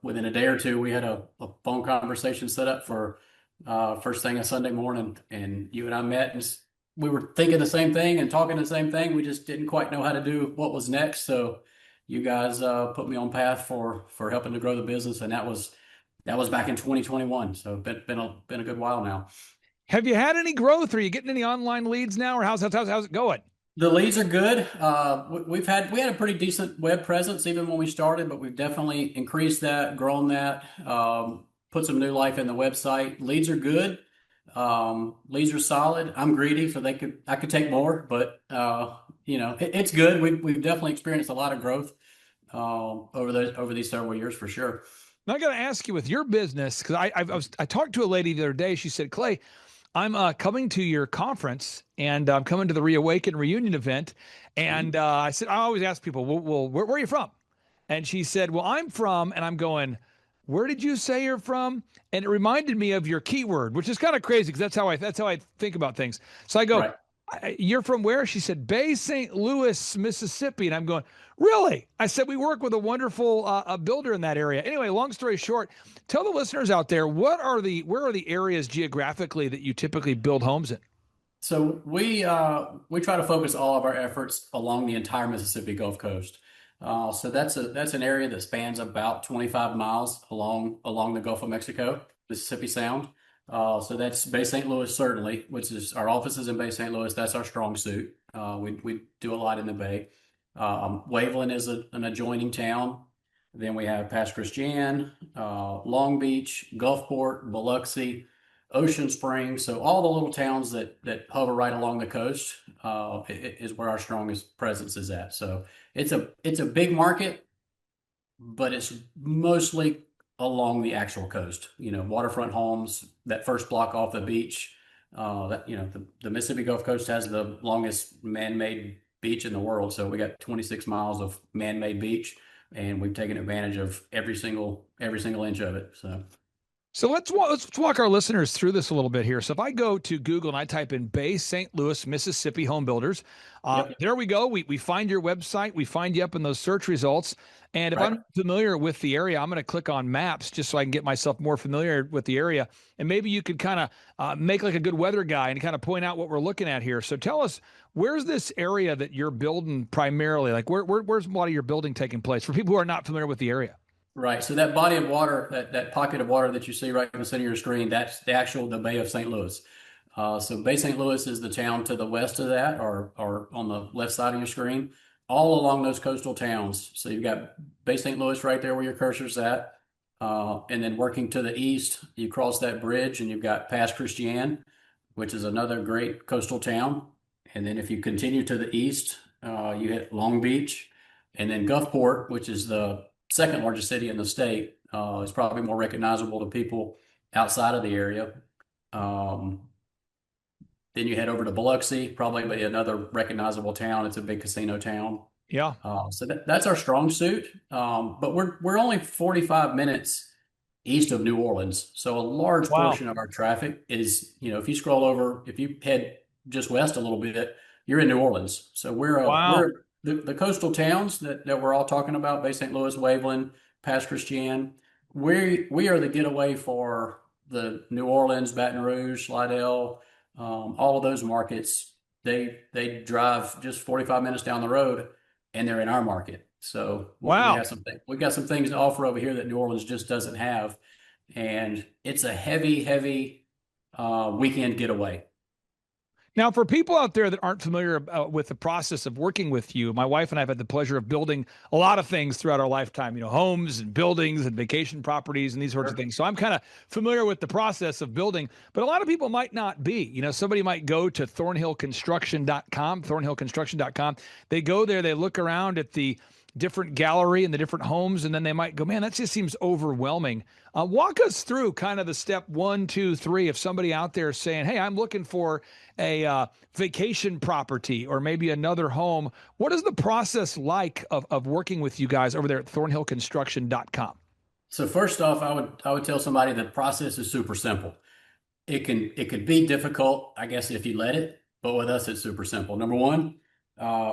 S12: within a day or two, we had a phone conversation set up for first thing a Sunday morning. And you and I met, and we were thinking the same thing and talking the same thing. We just didn't quite know how to do what was next. So you guys put me on path for helping to grow the business. And that was back in 2021. So been a good while now.
S3: Have you had any growth? Are you getting any online leads now, or how's it going?
S12: The leads are good. We had a pretty decent web presence even when we started, but we've definitely increased that, grown that, put some new life in the website. Leads are good. Leads are solid. I'm greedy, so I could take more, but it's good. We've definitely experienced a lot of growth over these several years for sure.
S3: Now I got to ask you, with your business, because I talked to a lady the other day. She said, Clay, I'm coming to your conference, and I'm coming to the Reawaken reunion event. And I said, I always ask people, well, where are you from? And she said, well, I'm from, and I'm going, where did you say you're from? And it reminded me of your keyword, which is kind of crazy because that's how I think about things. So I go, right. You're from where? She said, Bay St. Louis, Mississippi. And I'm going, really? I said, we work with a wonderful builder in that area. Anyway, long story short, tell the listeners out there, where are the areas geographically that you typically build homes in?
S12: So we try to focus all of our efforts along the entire Mississippi Gulf Coast. So that's an area that spans about 25 miles along the Gulf of Mexico, Mississippi Sound. So that's Bay St. Louis, certainly, which is our offices in Bay St. Louis. That's our strong suit. We do a lot in the Bay. Waveland is an adjoining town. Then we have Pass Christian, Long Beach, Gulfport, Biloxi, Ocean Springs. So all the little towns that hover right along the coast is where our strongest presence is at. So it's a big market. but it's mostly along the actual coast. Waterfront homes, that first block off the beach. The Mississippi Gulf Coast has the longest man-made beach in the world. So we got 26 miles of man-made beach, and we've taken advantage of every single inch of it.
S3: So let's walk our listeners through this a little bit here. So if I go to Google and I type in Bay St. Louis, Mississippi home builders, there we go. We find your website. We find you up in those search results. And if I'm familiar with the area, I'm going to click on maps just so I can get myself more familiar with the area. And maybe you could kind of make like a good weather guy and kind of point out what we're looking at here. So tell us, where's this area that you're building primarily? Like where's a lot of your building taking place for people who are not familiar with the area?
S12: Right. So that body of water, that pocket of water that you see right in the center of your screen, that's the Bay of St. Louis. So Bay St. Louis is the town to the west of that, or on the left side of your screen, all along those coastal towns. So you've got Bay St. Louis right there where your cursor's at. And then working to the east, you cross that bridge and you've got Pass Christian, which is another great coastal town. And then if you continue to the east, you hit Long Beach, and then Gulfport, which is the second largest city in the state, is probably more recognizable to people outside of the area. Then you head over to Biloxi, probably another recognizable town. It's a big casino town.
S3: Yeah.
S12: So that's our strong suit. But we're only 45 minutes east of New Orleans. So a large portion of our traffic is, if you scroll over, if you head just west a little bit, you're in New Orleans. So we're the coastal towns that we're all talking about, Bay St. Louis, Waveland, Pass Christian. We are the getaway for the New Orleans, Baton Rouge, Slidell, all of those markets. They drive just 45 minutes down the road, and they're in our market. So we've got some things to offer over here that New Orleans just doesn't have, and it's a heavy weekend getaway.
S3: Now, for people out there that aren't familiar with the process of working with you, my wife and I have had the pleasure of building a lot of things throughout our lifetime, homes and buildings and vacation properties and these sorts of things. So I'm kind of familiar with the process of building, but a lot of people might not be. Somebody might go to thornhillconstruction.com. They go there, they look around at the different gallery and the different homes, and then they might go, man, that just seems overwhelming. Walk us through kind of the step 1, 2, 3. If somebody out there is saying, hey, I'm looking for a vacation property or maybe another home, what is the process like of working with you guys over there at thornhillconstruction.com?
S12: So first off, I would tell somebody the process is super simple. It could be difficult, I guess, if you let it, but with us, it's super simple. Number one,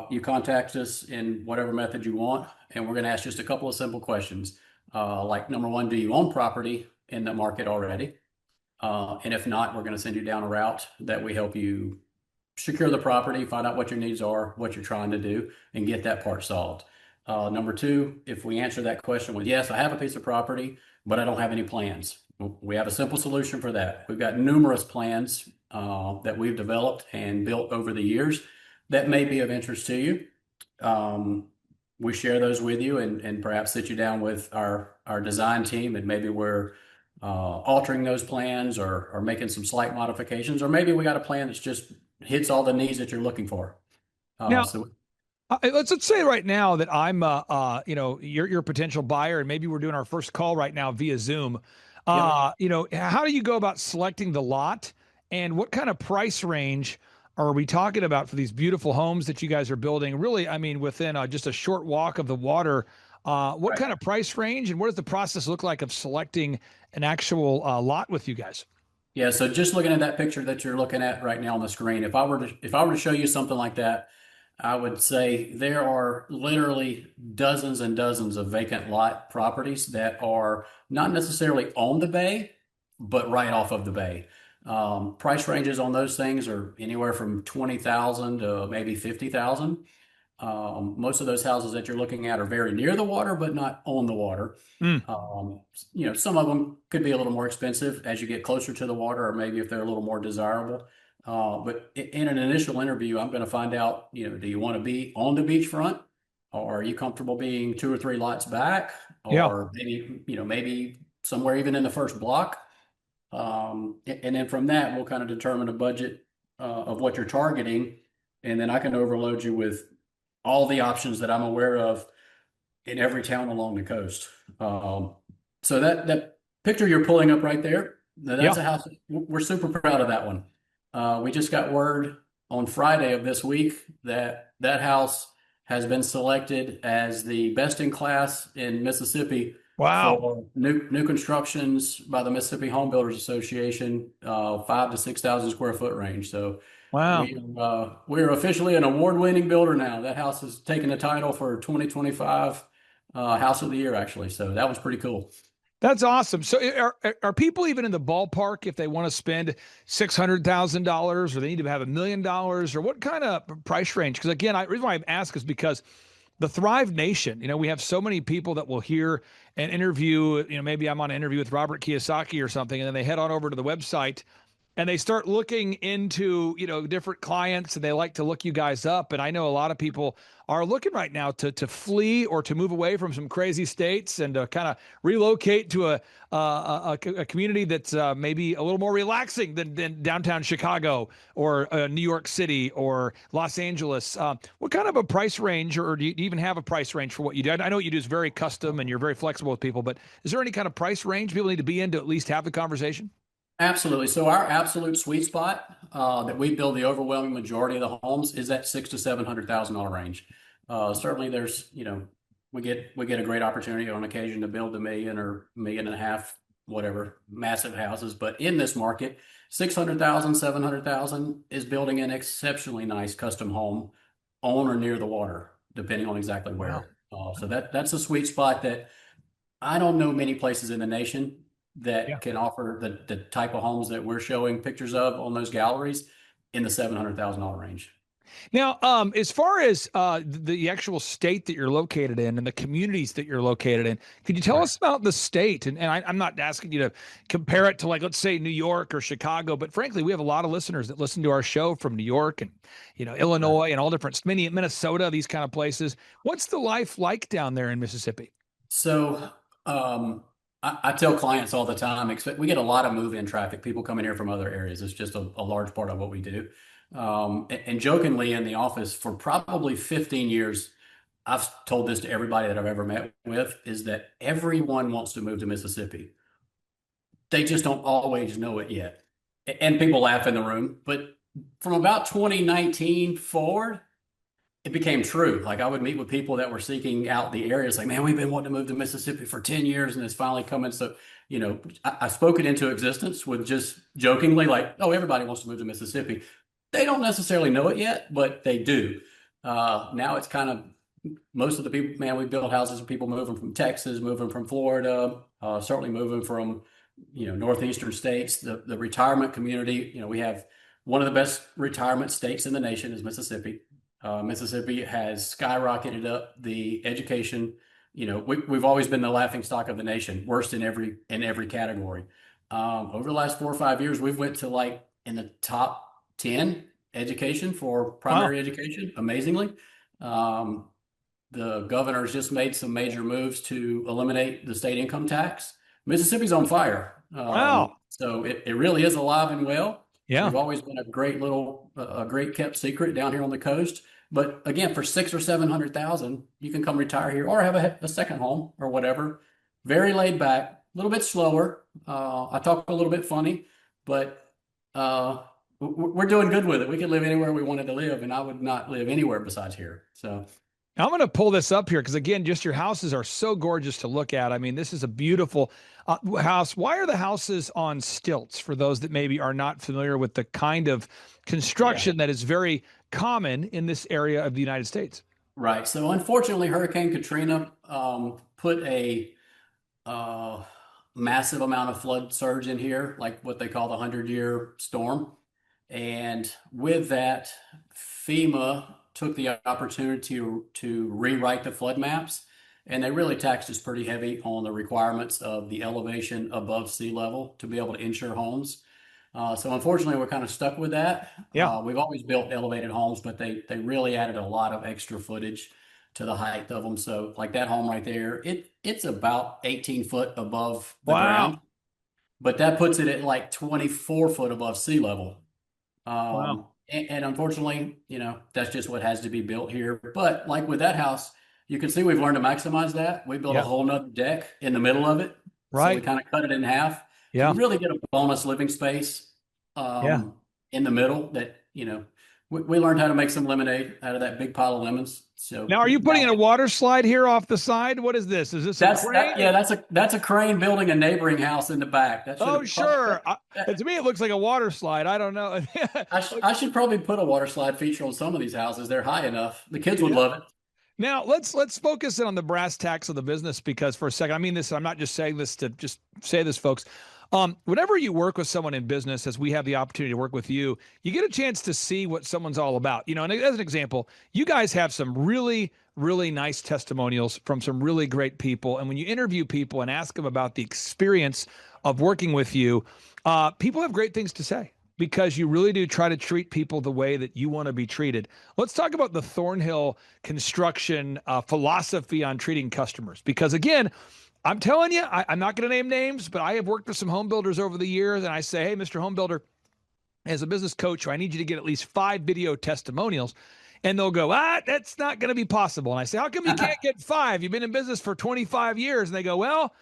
S12: you contact us in whatever method you want, and we're going to ask just a couple of simple questions. Like number one, do you own property in the market already? And if not, we're going to send you down a route that we help you secure the property, find out what your needs are, what you're trying to do, and get that part solved. Number two, if we answer that question with, yes, I have a piece of property, but I don't have any plans. We have a simple solution for that. We've got numerous plans that we've developed and built over the years that may be of interest to you. We share those with you and perhaps sit you down with our design team, and maybe we're altering those plans or making some slight modifications, or maybe we got a plan that just hits all the needs that you're looking for.
S3: Let's say right now that I'm, you're a potential buyer, and maybe we're doing our first call right now via Zoom. How do you go about selecting the lot, and what kind of price range are we talking about for these beautiful homes that you guys are building? Really, I mean, within just a short walk of the water. What kind of price range, and what does the process look like of selecting an actual lot with you guys?
S12: Yeah, so just looking at that picture that you're looking at right now on the screen, if I were to show you something like that, I would say there are literally dozens and dozens of vacant lot properties that are not necessarily on the bay, but right off of the bay. Price ranges on those things are anywhere from $20,000 to maybe $50,000. Most of those houses that you're looking at are very near the water, but not on the water. Some of them could be a little more expensive as you get closer to the water, or maybe if they're a little more desirable. But in an initial interview, I'm going to find out, do you want to be on the beachfront, or are you comfortable being 2 or 3 lots back, or maybe somewhere even in the first block? And then from that, we'll kind of determine a budget of what you're targeting, and then I can overload you with all the options that I'm aware of in every town along the coast. So that picture you're pulling up right there, that's a house. We're super proud of that one. We just got word on Friday of this week that that house has been selected as the best in class in Mississippi.
S3: Wow.
S12: For new constructions by the Mississippi Home Builders Association, 5,000 to 6,000 square foot range. So
S3: Wow.
S12: we're officially an award-winning builder now. That house has taken the title for 2025 House of the Year, actually. So that was pretty cool.
S3: That's awesome. So are people even in the ballpark if they want to spend $600,000 or they need to have $1 million, or what kind of price range? Because again, the reason why I ask is because the Thrive Nation, we have so many people that will hear an interview, maybe I'm on an interview with Robert Kiyosaki or something, and then they head on over to the website and they start looking into, different clients, and they like to look you guys up. And I know a lot of people are looking right now to flee or to move away from some crazy states and to kind of relocate to a community that's maybe a little more relaxing than downtown Chicago or New York City or Los Angeles. What kind of a price range, or do you even have a price range for what you do? I know what you do is very custom and you're very flexible with people, but is there any kind of price range people need to be in to at least have the conversation?
S12: Absolutely. So our absolute sweet spot that we build the overwhelming majority of the homes is that $600,000 to $700,000 range. Certainly, there's we get a great opportunity on occasion to build $1 million or $1.5 million, whatever, massive houses. But in this market, $600,000, $700,000 is building an exceptionally nice custom home on or near the water, depending on exactly where. So that's a sweet spot that I don't know many places in the nation that can offer the type of homes that we're showing pictures of on those galleries in the $700,000 range.
S3: Now, as far as the actual state that you're located in and the communities that you're located in, could you tell us about the state? And I'm not asking you to compare it to, like, let's say New York or Chicago, but frankly, we have a lot of listeners that listen to our show from New York and, Illinois and all different, Minnesota, these kind of places. What's the life like down there in Mississippi?
S12: So, I tell clients all the time, we get a lot of move-in traffic, people coming here from other areas. It's just a large part of what we do. And jokingly in the office for probably 15 years, I've told this to everybody that I've ever met with, is that everyone wants to move to Mississippi. They just don't always know it yet. And people laugh in the room, but from about 2019 forward, it became true. Like, I would meet with people that were seeking out the area. It's like, man, we've been wanting to move to Mississippi for 10 years and it's finally coming. So, I spoke it into existence with just jokingly like, oh, everybody wants to move to Mississippi. They don't necessarily know it yet, but they do. Now it's kind of most of the people, man, we build houses for people moving from Texas, moving from Florida, certainly moving from, northeastern states, the retirement community. We have one of the best retirement states in the nation is Mississippi. Mississippi has skyrocketed up the education. We've always been the laughing stock of the nation, worst in every category. Over the last 4 or 5 years, we've went to like in the top 10 education for primary education, amazingly. The governor's just made some major moves to eliminate the state income tax. Mississippi's on fire. So it really is alive and well.
S3: Yeah.
S12: We've always been a great kept secret down here on the coast. But again, for $600,000 or $700,000, you can come retire here or have a second home or whatever. Very laid back, a little bit slower. I talk a little bit funny, but we're doing good with it. We could live anywhere we wanted to live, and I would not live anywhere besides here. So
S3: I'm going to pull this up here because, again, just your houses are so gorgeous to look at. I mean, this is a beautiful house. Why are the houses on stilts, for those that maybe are not familiar with the kind of construction that is very common in this area of the United States?
S12: Right. So unfortunately, Hurricane Katrina put a massive amount of flood surge in here, like what they call the 100-year storm. And with that, FEMA took the opportunity to rewrite the flood maps, and they really taxed us pretty heavy on the requirements of the elevation above sea level to be able to insure homes. So unfortunately, we're kind of stuck with that.
S3: Yeah.
S12: We've always built elevated homes, but they really added a lot of extra footage to the height of them. So like that home right there, it's about 18 foot above the ground, but that puts it at like 24 foot above sea level. And unfortunately, that's just what has to be built here. But like with that house, you can see we've learned to maximize that. We built a
S3: Yeah.
S12: whole nother deck in the middle of it. So we
S3: Right.
S12: kind of cut it in half. So
S3: Yeah.
S12: you really get a bonus living space
S3: Yeah.
S12: in the middle that, we learned how to make some lemonade out of that big pile of lemons. So
S3: Now, are you putting in a water slide here off the side? What is this? Is this a crane?
S12: That's a crane building a neighboring house in the back. That should
S3: Oh,
S12: have
S3: sure. To me, it looks like a water slide. I don't know.
S12: I should probably put a water slide feature on some of these houses. They're high enough. The kids would love it.
S3: Now let's focus in on the brass tacks of the business, because for a second, I mean this, I'm not just saying this to just say this, folks. Whenever you work with someone in business, as we have the opportunity to work with you, you get a chance to see what someone's all about. And as an example, you guys have some really, really nice testimonials from some really great people. And when you interview people and ask them about the experience of working with you, people have great things to say, because you really do try to treat people the way that you want to be treated. Let's talk about the Thornhill Construction philosophy on treating customers, because again, I'm telling you, I'm not going to name names, but I have worked with some home builders over the years, and I say, hey, Mr. Home Builder, as a business coach, I need you to get at least 5 video testimonials. And they'll go, that's not going to be possible. And I say, how come you can't get 5? You've been in business for 25 years. And they go, well,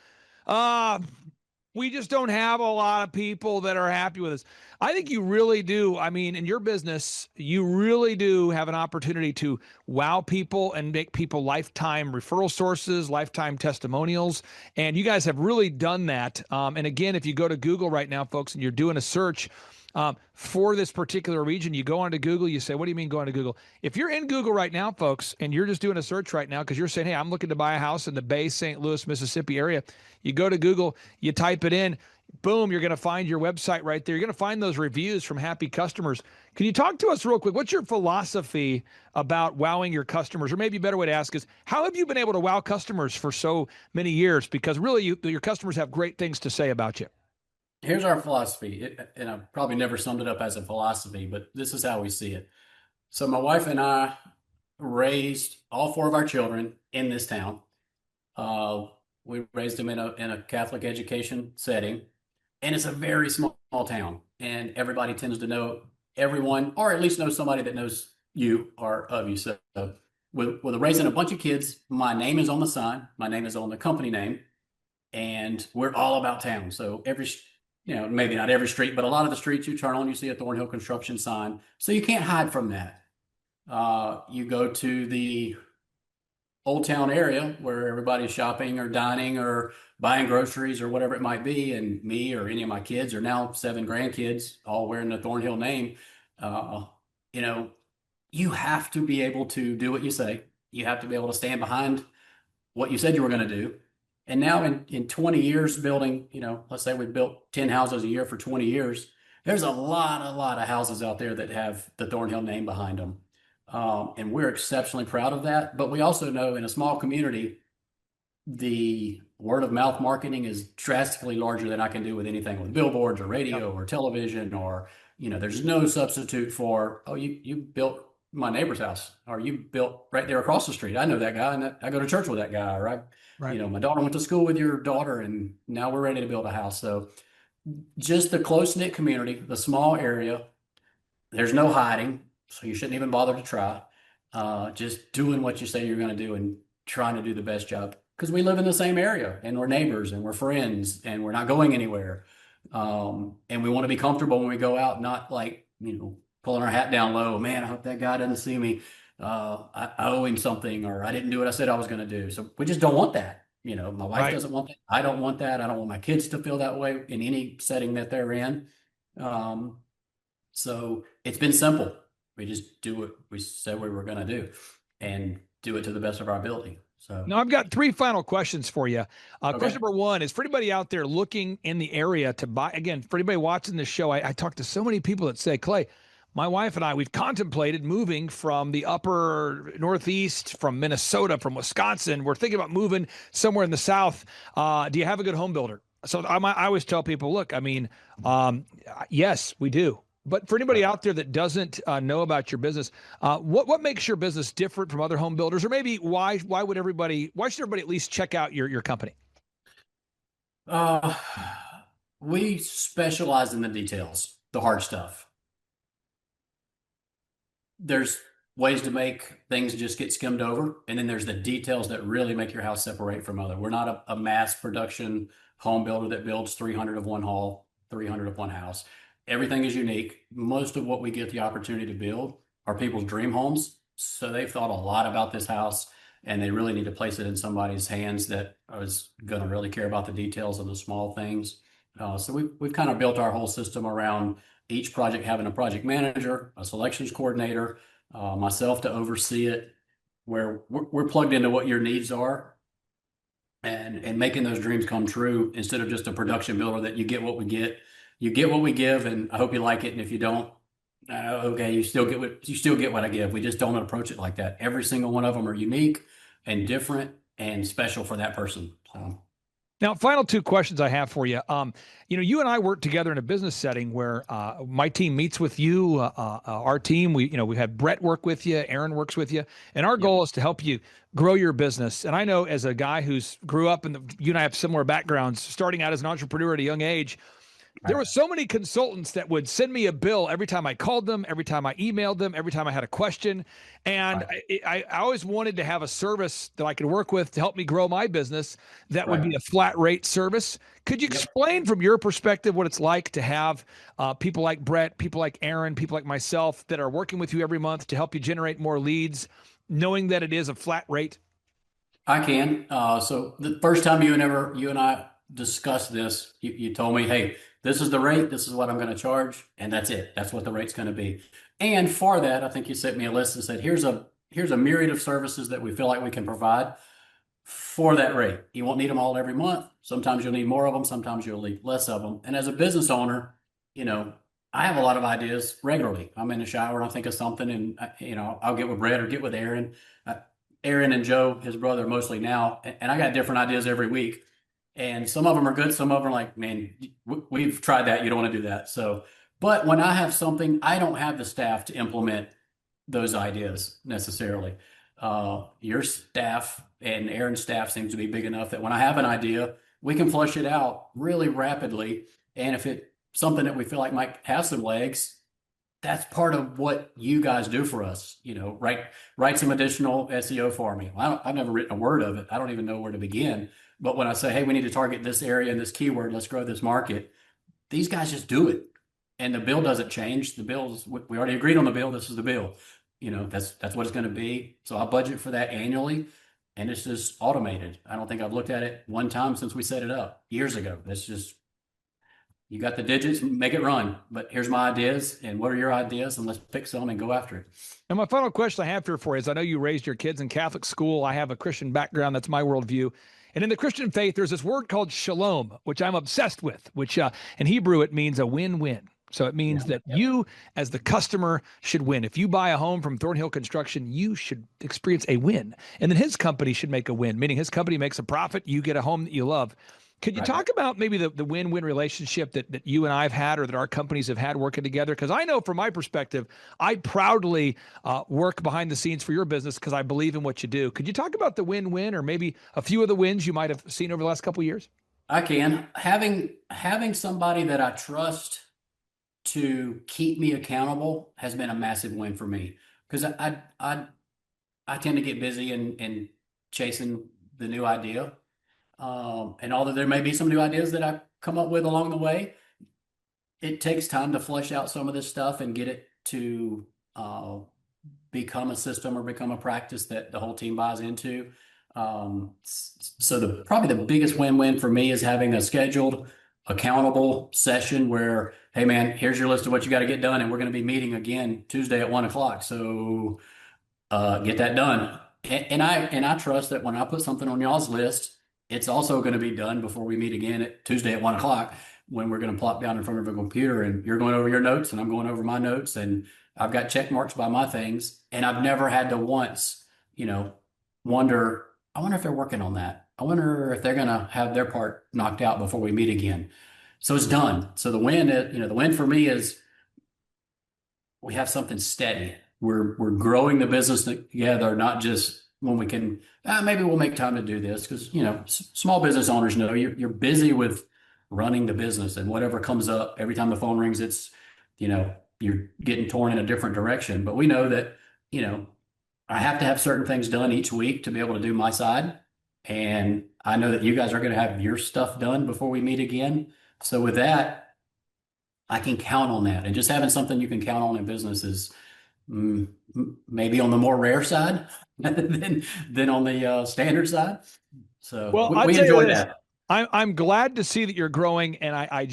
S3: we just don't have a lot of people that are happy with us. I think you really do. I mean, in your business, you really do have an opportunity to wow people and make people lifetime referral sources, lifetime testimonials. And you guys have really done that. And again, if you go to Google right now, folks, and you're doing a search for this particular region, you go onto Google, you say, what do you mean go onto Google? If you're in Google right now, folks, and you're just doing a search right now because you're saying, hey, I'm looking to buy a house in the Bay, St. Louis, Mississippi area, you go to Google, you type it in, boom, you're going to find your website right there. You're going to find those reviews from happy customers. Can you talk to us real quick? What's your philosophy about wowing your customers? Or maybe a better way to ask is, how have you been able to wow customers for so many years? Because really, your customers have great things to say about you.
S12: Here's our philosophy, and I've probably never summed it up as a philosophy, but this is how we see it. So my wife and I raised all 4 of our children in this town. We raised them in a Catholic education setting, and it's a very small town, and everybody tends to know everyone, or at least know somebody that knows you or of you. So with raising a bunch of kids, my name is on the sign, my name is on the company name, and we're all about town. So maybe not every street, but a lot of the streets you turn on, you see a Thornhill Construction sign. So you can't hide from that. You go to the Old Town area where everybody's shopping or dining or buying groceries or whatever it might be, and me or any of my kids, or now 7 grandkids, all wearing the Thornhill name. You have to be able to do what you say. You have to be able to stand behind what you said you were going to do. And now in 20 years building, let's say we've built 10 houses a year for 20 years, there's a lot of houses out there that have the Thornhill name behind them. And we're exceptionally proud of that. But we also know in a small community, the word of mouth marketing is drastically larger than I can do with anything with billboards or radio or television, or, there's no substitute for, oh, you built my neighbor's house, or you built right there across the street. I know that guy, and I go to church with that guy, or my daughter went to school with your daughter, and now we're ready to build a house. So just the close-knit community, the small area, there's no hiding, so you shouldn't even bother to try. Just doing what you say you're going to do and trying to do the best job, because we live in the same area, and we're neighbors, and we're friends, and we're not going anywhere. And we want to be comfortable when we go out, not like, pulling our hat down low. Man, I hope that guy doesn't see me. I owe him something, or I didn't do what I said I was going to do. So we just don't want that. My wife doesn't want that. I don't want that. I don't want my kids to feel that way in any setting that they're in. So it's been simple. We just do what we said we were going to do and do it to the best of our ability. So
S3: now I've got 3 final questions for you. Question number 1 is for anybody out there looking in the area to buy. Again, for anybody watching this show, I talk to so many people that say, Clay, my wife and I, we've contemplated moving from the upper Northeast, from Minnesota, from Wisconsin. We're thinking about moving somewhere in the South. Do you have a good home builder? So I always tell people, look, yes, we do. But for anybody out there that doesn't know about your business, what makes your business different from other home builders? Or maybe why should everybody at least check out your company?
S12: We specialize in the details, the hard stuff. There's ways to make things just get skimmed over. And then there's the details that really make your house separate from other. We're not a mass production home builder that builds 300 of one hall, 300 of one house. Everything is unique. Most of what we get the opportunity to build are people's dream homes. So they've thought a lot about this house, and they really need to place it in somebody's hands that is going to really care about the details of the small things. So we've kind of built our whole system around each project having a project manager, a selections coordinator, myself to oversee it, where we're plugged into what your needs are and making those dreams come true instead of just a production builder that you get what we get. You get what we give, and I hope you like it. And if you don't, okay, you still get what I give. We just don't approach it like that. Every single one of them are unique and different and special for that person.
S3: Now, final two questions I have for you. You and I work together in a business setting where my team meets with you, our team. We have Brett work with you, Aaron works with you, and our goal is to help you grow your business. And I know as a guy who's grew up you and I have similar backgrounds, starting out as an entrepreneur at a young age. There were so many consultants that would send me a bill every time I called them, every time I emailed them, every time I had a question. And I always wanted to have a service that I could work with to help me grow my business that would be a flat rate service. Could you explain from your perspective what it's like to have people like Brett, people like Aaron, people like myself that are working with you every month to help you generate more leads, knowing that it is a flat rate?
S12: I can. So the first time you and I discussed this, you told me, hey, this is the rate, this is what I'm going to charge, and that's it. That's what the rate's going to be. And for that, I think you sent me a list and said, here's a myriad of services that we feel like we can provide for that rate. You won't need them all every month. Sometimes you'll need more of them, sometimes you'll need less of them. And as a business owner, I have a lot of ideas regularly. I'm in the shower and I think of something, and I'll get with Brett or get with Aaron. Aaron and Joe, his brother, mostly now, and I got different ideas every week. And some of them are good. Some of them are like, man, we've tried that. You don't want to do that. So, but when I have something, I don't have the staff to implement those ideas necessarily. Your staff and Aaron's staff seems to be big enough that when I have an idea, we can flush it out really rapidly. And if it's something that we feel like might have some legs, that's part of what you guys do for us. Write some additional SEO for me. I've never written a word of it. I don't even know where to begin. But when I say, hey, we need to target this area and this keyword, let's grow this market, these guys just do it. And the bill doesn't change. The bills, we already agreed on the bill. This is the bill. That's what it's going to be. So I budget for that annually, and it's just automated. I don't think I've looked at it one time since we set it up years ago. That's just, you got the digits, make it run. But here's my ideas, and what are your ideas? And let's pick some and go after it.
S3: And my final question I have here for you is, I know you raised your kids in Catholic school. I have a Christian background. That's my worldview. And in the Christian faith, there's this word called shalom, which I'm obsessed with, which in Hebrew, it means a win-win. So it means that you, as the customer, should win. If you buy a home from Thornhill Construction, you should experience a win. And then his company should make a win, meaning his company makes a profit, you get a home that you love. Could you talk about maybe the win-win relationship that you and I've had, or that our companies have had working together? Because I know from my perspective, I proudly work behind the scenes for your business because I believe in what you do. Could you talk about the win-win, or maybe a few of the wins you might have seen over the last couple of years?
S12: I can. Having somebody that I trust to keep me accountable has been a massive win for me, because I tend to get busy and chasing the new idea. And although there may be some new ideas that I come up with along the way, it takes time to flesh out some of this stuff and get it to become a system or become a practice that the whole team buys into. So probably the biggest win-win for me is having a scheduled, accountable session where, hey man, here's your list of what you got to get done, and we're going to be meeting again Tuesday at 1:00. So get that done. And I trust that when I put something on y'all's list, it's also going to be done before we meet again at Tuesday at 1:00, when we're going to plop down in front of a computer and you're going over your notes and I'm going over my notes, and I've got check marks by my things. And I've never had to once, wonder, I wonder if they're working on that. I wonder if they're going to have their part knocked out before we meet again. So it's done. So the win for me is we have something steady. We're growing the business together, not just when we can, maybe we'll make time to do this, because, small business owners know you're busy with running the business, and whatever comes up every time the phone rings, it's, you're getting torn in a different direction. But we know that I have to have certain things done each week to be able to do my side. And I know that you guys are going to have your stuff done before we meet again. So with that, I can count on that. And just having something you can count on in business is maybe on the more rare side than on the standard side. So we enjoy that.
S3: I'm glad to see that you're growing. And I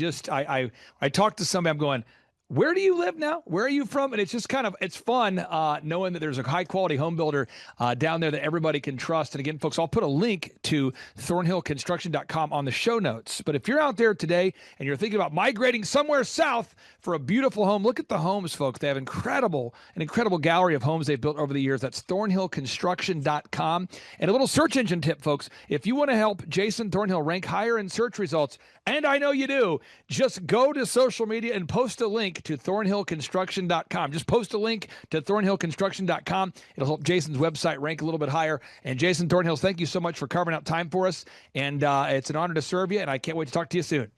S3: talked to somebody, I'm going, where do you live now? Where are you from? And it's just it's fun knowing that there's a high quality home builder down there that everybody can trust. And again, folks, I'll put a link to thornhillconstruction.com on the show notes. But if you're out there today and you're thinking about migrating somewhere south for a beautiful home, look at the homes, folks. They have an incredible gallery of homes they've built over the years. That's thornhillconstruction.com. And a little search engine tip, folks. If you want to help Jason Thornhill rank higher in search results, and I know you do, just go to social media and post a link to thornhillconstruction.com. Just post a link to thornhillconstruction.com. It'll help Jason's website rank a little bit higher. And Jason Thornhill, thank you so much for carving out time for us. And it's an honor to serve you, and I can't wait to talk to you soon.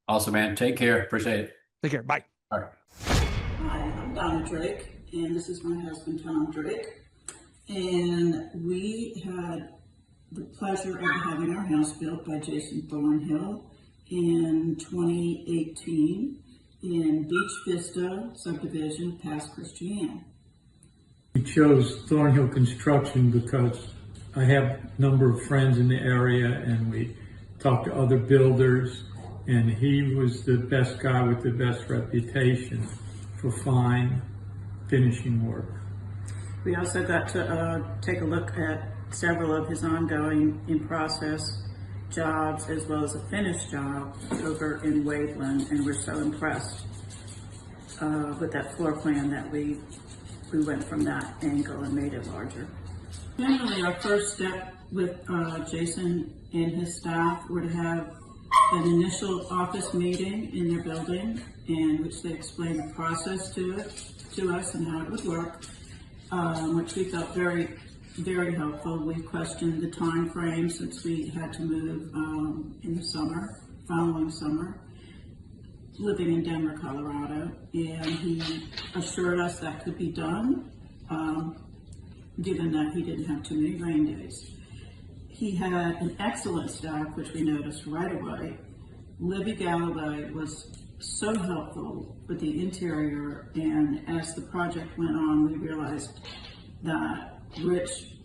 S12: Awesome, man. Take care. Appreciate it.
S3: Take care. Bye.
S12: All right.
S13: Hi, I'm Donna Drake, and this is my husband, Tom Drake. And we had the pleasure of having our house built by Jason Thornhill in 2018 in Beach Vista subdivision past Christiane.
S1: We chose Thornhill Construction because I have a number of friends in the area, and we talked to other builders, and he was the best guy with the best reputation for fine finishing work.
S13: We also got to take a look at several of his ongoing in-process jobs as well as a finished job over in Waveland, and we're so impressed with that floor plan that we went from that angle and made it larger. Generally, our first step with Jason and his staff were to have an initial office meeting in their building, in which they explained the process to us and how it would work, which we felt very, very helpful. We questioned the time frame since we had to move in the summer, following summer, living in Denver, Colorado, and he assured us that could be done, given that he didn't have too many rain days. He had an excellent staff, which we noticed right away. Libby Galloway was so helpful with the interior, and as the project went on, we realized that Rich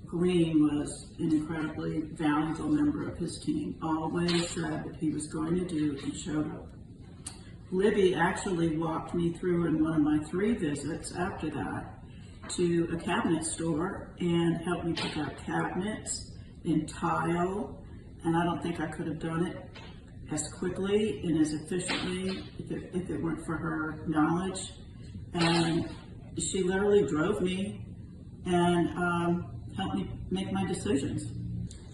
S13: Green was an incredibly valuable member of his team, always said what he was going to do and showed up. Libby actually walked me through in one of my 3 visits after that to a cabinet store and helped me pick out cabinets and tile, and I don't think I could have done it as quickly and as efficiently if it weren't for her knowledge. And she literally drove me and helped me make my decisions.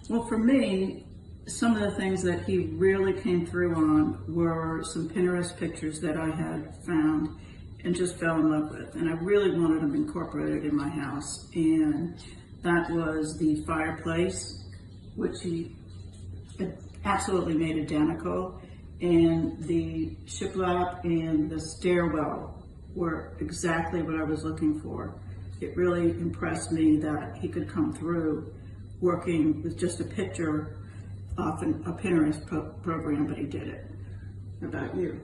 S13: Well, for me, some of the things that he really came through on were some Pinterest pictures that I had found and just fell in love with, and I really wanted them incorporated in my house. And that was the fireplace, which he absolutely made identical, and the shiplap and the stairwell were exactly what I was looking for. It really impressed me that he could come through working with just a picture off a Pinterest program, but he did it. How about you?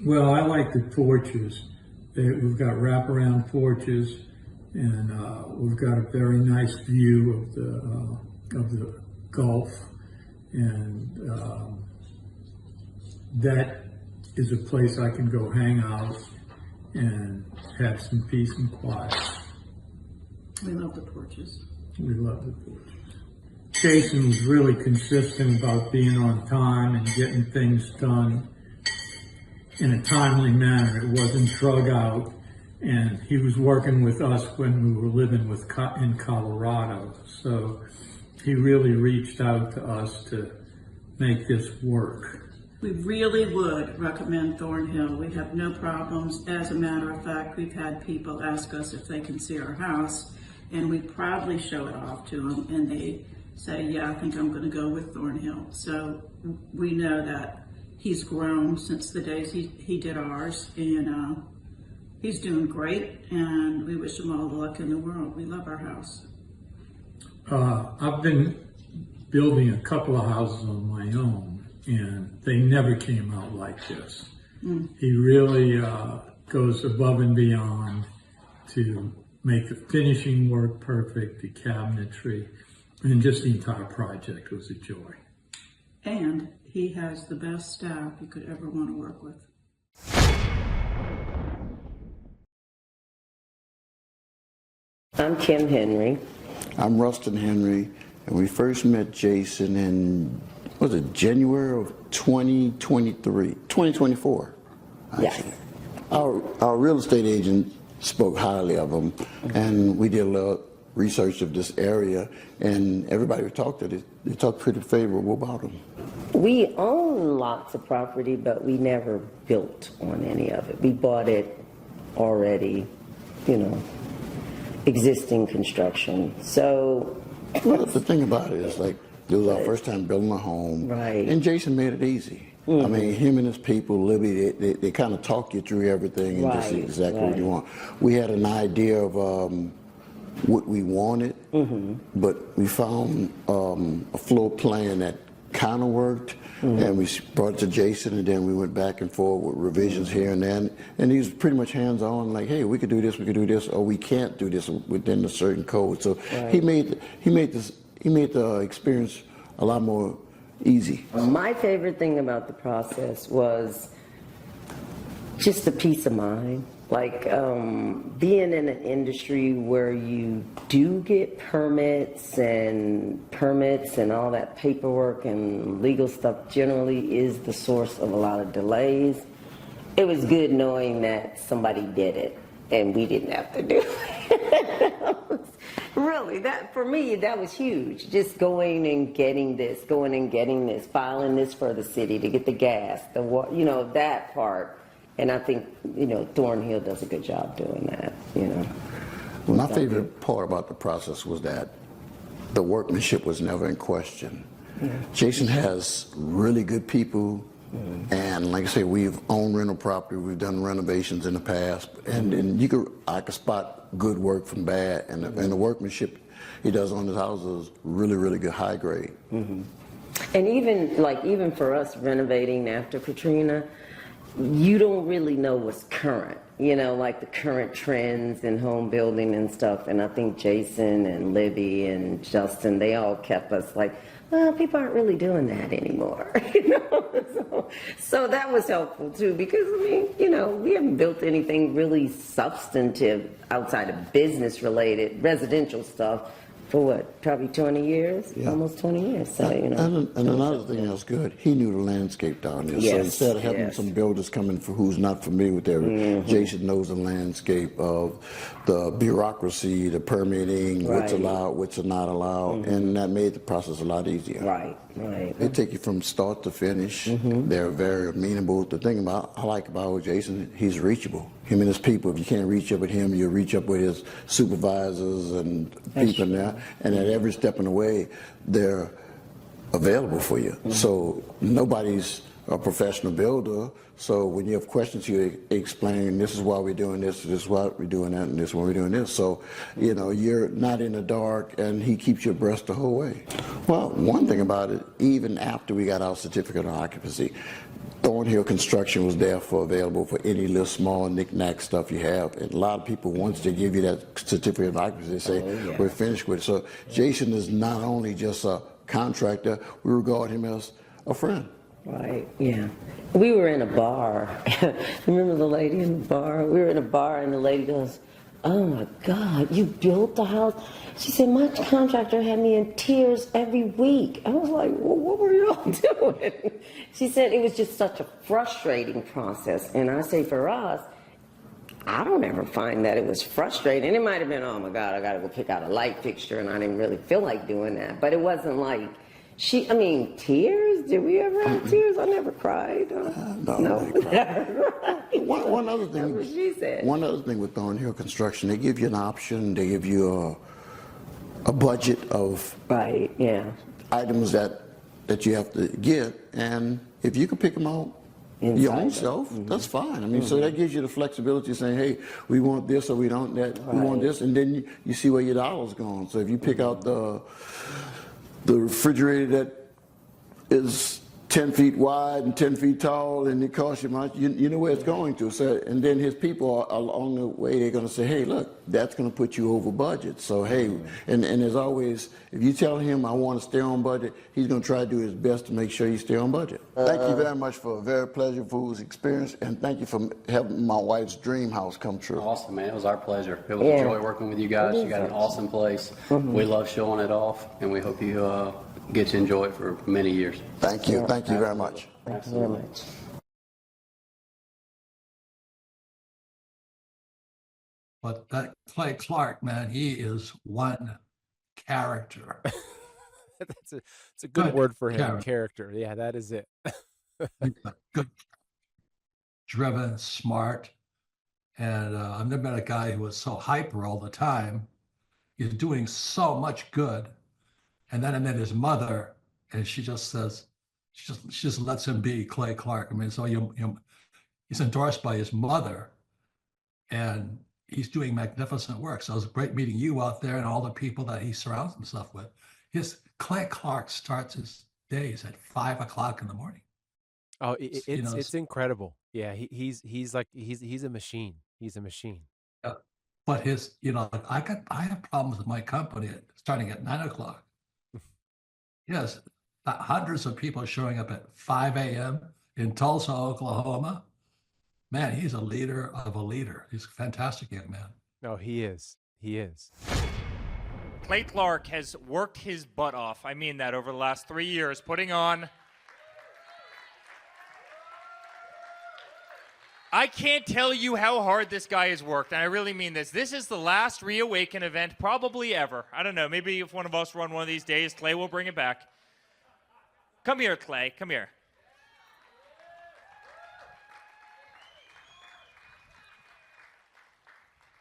S1: Well, I like the porches. We've got wraparound porches, and we've got a very nice view of the Gulf, and that is a place I can go hang out and have some peace and quiet.
S13: We love the porches.
S1: We love the porches. Jason was really consistent about being on time and getting things done in a timely manner. It wasn't drug out, and he was working with us when we were living in Colorado. So he really reached out to us to make this work.
S13: We really would recommend Thornhill. We have no problems. As a matter of fact, we've had people ask us if they can see our house, and we proudly show it off to them, and they say, yeah, I think I'm going to go with Thornhill. So we know that he's grown since the days he did ours, and He's doing great, and we wish him all the luck in the world. We love our house.
S14: I've been building a couple of houses on my own, and they never came out like this. He really goes above and beyond to make the finishing work perfect, the cabinetry, and just the entire project was a joy.
S13: And he has the best staff you could ever want to work with.
S15: I'm Kim Henry.
S16: I'm Rustin Henry, and we first met Jason in, was it January of 2024?
S15: Yes.
S16: Our real estate agent spoke highly of him, and we did a little research of this area, and everybody we talked to, they talked pretty favorable about him.
S15: We own lots of property, but we never built on any of it. We bought it already, existing construction. So,
S16: well, the thing about it is, like, it was our first time building a home,
S15: right?
S16: And Jason made it easy. I mean, him and his people, Libby, they kind of talk you through everything and just see exactly what you want. We had an idea of what we wanted, but we found a floor plan that kind of worked, and we brought it to Jason, and then we went back and forth with revisions here and there, and he was pretty much hands-on, like, hey, we could do this, or we can't do this within a certain code. So he made the experience a lot more easy.
S15: My favorite thing about the process was just the peace of mind. Like being in an industry where you do get permits and all that paperwork and legal stuff generally is the source of a lot of delays. It was good knowing that somebody did it and we didn't have to do it. Really, that for me, that was huge. Just going and getting this, filing this for the city to get the gas, that part. And I think, Thornhill does a good job doing that,
S16: My favorite part about the process was that the workmanship was never in question. Jason has really good people, and like I say, we've owned rental property, we've done renovations in the past, and I could spot good work from bad, and the workmanship he does on his houses is really, really good, high grade.
S15: And even for us renovating after Katrina, you don't really know what's current, like the current trends in home building and stuff. And I think Jason and Libby and Justin, they all kept us like, well, people aren't really doing that anymore, So that was helpful too, because we haven't built anything really substantive outside of business related residential stuff for what, probably 20 years, almost 20 years. So,
S16: and another thing that's good, he knew the landscape down there. So instead of having some builders coming for who's not familiar with everything, Jason knows the landscape of the bureaucracy, the permitting, what's allowed, what's not allowed, and that made the process a lot easier.
S15: Right.
S16: They take you from start to finish. They're very amenable. The thing I like about Jason, he's reachable. Him and his people, if you can't reach up with him, you reach up with his supervisors and people there. And at every step in the way, they're available for you. So nobody's a professional builder. So when you have questions, you explain, this is why we're doing this is why we're doing that, and this is why we're doing this. So, you're not in the dark, and he keeps you abreast the whole way. Well, one thing about it, even after we got our certificate of occupancy, Thornhill Construction was there available for any little small knick-knack stuff you have. And a lot of people, once they give you that certificate of occupancy, they say, we're finished with it. So Jason is not only just a contractor, we regard him as a friend.
S15: Right, yeah. We were in a bar. Remember the lady in the bar? We were in a bar and the lady goes, oh my God, you built the house? She said, my contractor had me in tears every week. I was like, well, what were y'all doing? She said it was just such a frustrating process. And I say for us, I don't ever find that it was frustrating. It might have been, oh my God, I got to go pick out a light fixture, and I didn't really feel like doing that. But it wasn't like, tears? Did we ever have tears? I never cried. No.
S16: One other thing.
S15: That's what she said.
S16: One other thing with Thornhill Construction, they give you an option. They give you a budget of items that you have to get, and if you can pick them out, your own self, that's fine. I mean, so that gives you the flexibility of saying, hey, we want this or we don't that, we want this, and then you see where your dollar's going. So if you pick out the refrigerator that is 10 feet wide and 10 feet tall, and it costs you much, you know where it's going to. So, and then his people are along the way, they're going to say, hey, look, that's going to put you over budget. So, hey, and as always, if you tell him I want to stay on budget, he's going to try to do his best to make sure you stay on budget. Thank you very much for a very pleasurable experience, and thank you for helping my wife's dream house come true.
S17: Awesome, man. It was our pleasure. It was a joy working with you guys. You got an awesome place. We love showing it off, and we hope you get to enjoy it for many years.
S16: Thank you. Thank you very much.
S15: Thank you very much.
S18: But that Clay Clark, man, he is one character.
S19: It's a good word for him. Character. Yeah, that is it.
S18: Good, driven, smart, and I've never met a guy who was so hyper all the time. He's doing so much good. And then I met his mother, and she just says, she just lets him be Clay Clark. I mean, so he's endorsed by his mother, and he's doing magnificent work. So it was great meeting you out there and all the people that he surrounds himself with. Clay Clark starts his days at 5 o'clock in the morning.
S19: Oh, it's incredible. Yeah, he's a machine. He's a machine.
S18: Yeah. But I have problems with my company starting at 9 o'clock. Yes, hundreds of people showing up at 5 a.m. in Tulsa, Oklahoma. Man, he's a leader of a leader. He's a fantastic young man.
S19: No, he is. He is.
S20: Clay Clark has worked his butt off. I mean that over the last 3 years, putting on. I can't tell you how hard this guy has worked, and I really mean this. This is the last Reawaken event probably ever. I don't know. Maybe if one of us run one of these days, Clay will bring it back. Come here, Clay. Come here.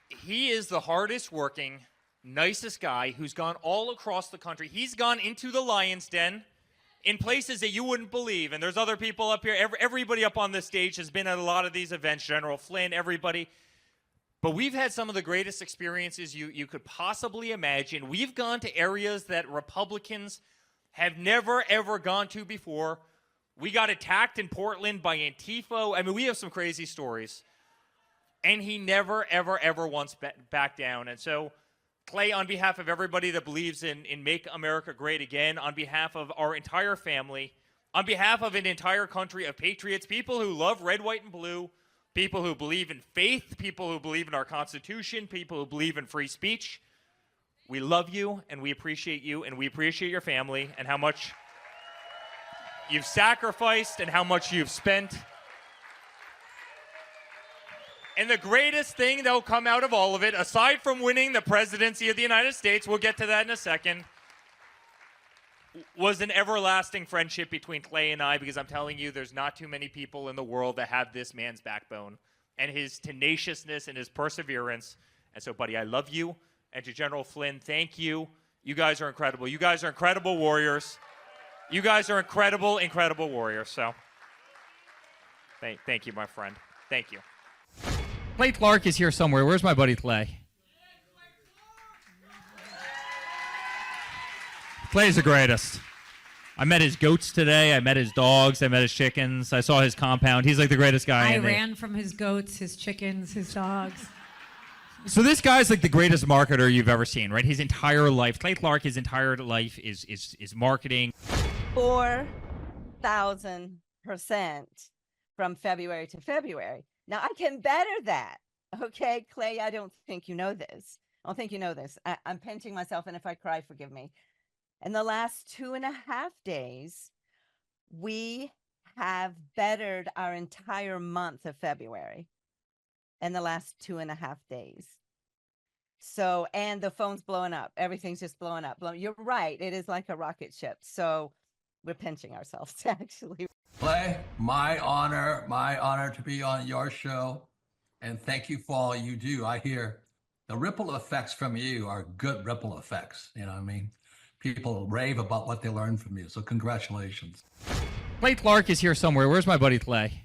S20: He is the hardest working, nicest guy who's gone all across the country. He's gone into the Lion's Den in places that you wouldn't believe. And there's other people up here. Everybody up on this stage has been at a lot of these events, General Flynn, everybody. But we've had some of the greatest experiences you could possibly imagine. We've gone to areas that Republicans have never, ever gone to before. We got attacked in Portland by Antifa. I mean, we have some crazy stories. And he never, ever, ever once backed down. And so, Clay, on behalf of everybody that believes in Make America Great Again, on behalf of our entire family, on behalf of an entire country of patriots, people who love red, white, and blue, people who believe in faith, people who believe in our Constitution, people who believe in free speech, we love you, and we appreciate you, and we appreciate your family, and how much you've sacrificed, and how much you've spent. And the greatest thing that will come out of all of it, aside from winning the presidency of the United States, we'll get to that in a second, was an everlasting friendship between Clay and I, because I'm telling you, there's not too many people in the world that have this man's backbone and his tenaciousness and his perseverance. And so, buddy, I love you. And to General Flynn, thank you. You guys are incredible. You guys are incredible warriors. You guys are incredible, incredible warriors. So thank you, my friend. Thank you. Clay Clark is here somewhere. Where's my buddy Clay? Clay's the greatest. I met his goats today. I met his dogs. I met his chickens. I saw his compound. He's like the greatest guy.
S21: I ran from his goats, his chickens, his dogs.
S20: So this guy's like the greatest marketer you've ever seen, right? His entire life, Clay Clark, his entire life is marketing.
S22: 4,000% from February to February. Now, I can better that. Okay, Clay, I don't think you know this. I don't think you know this. I'm pinching myself, and if I cry, forgive me. In the last 2.5 days, we have bettered our entire month of February in the last 2.5 days. So, and the phone's blowing up. Everything's just blowing up. You're right. It is like a rocket ship. So we're pinching ourselves, actually.
S18: Clay, my honor to be on your show. And thank you for all you do. I hear the ripple effects from you are good ripple effects. You know what I mean? People rave about what they learned from you. So congratulations.
S20: Clay Clark is here somewhere. Where's my buddy Clay?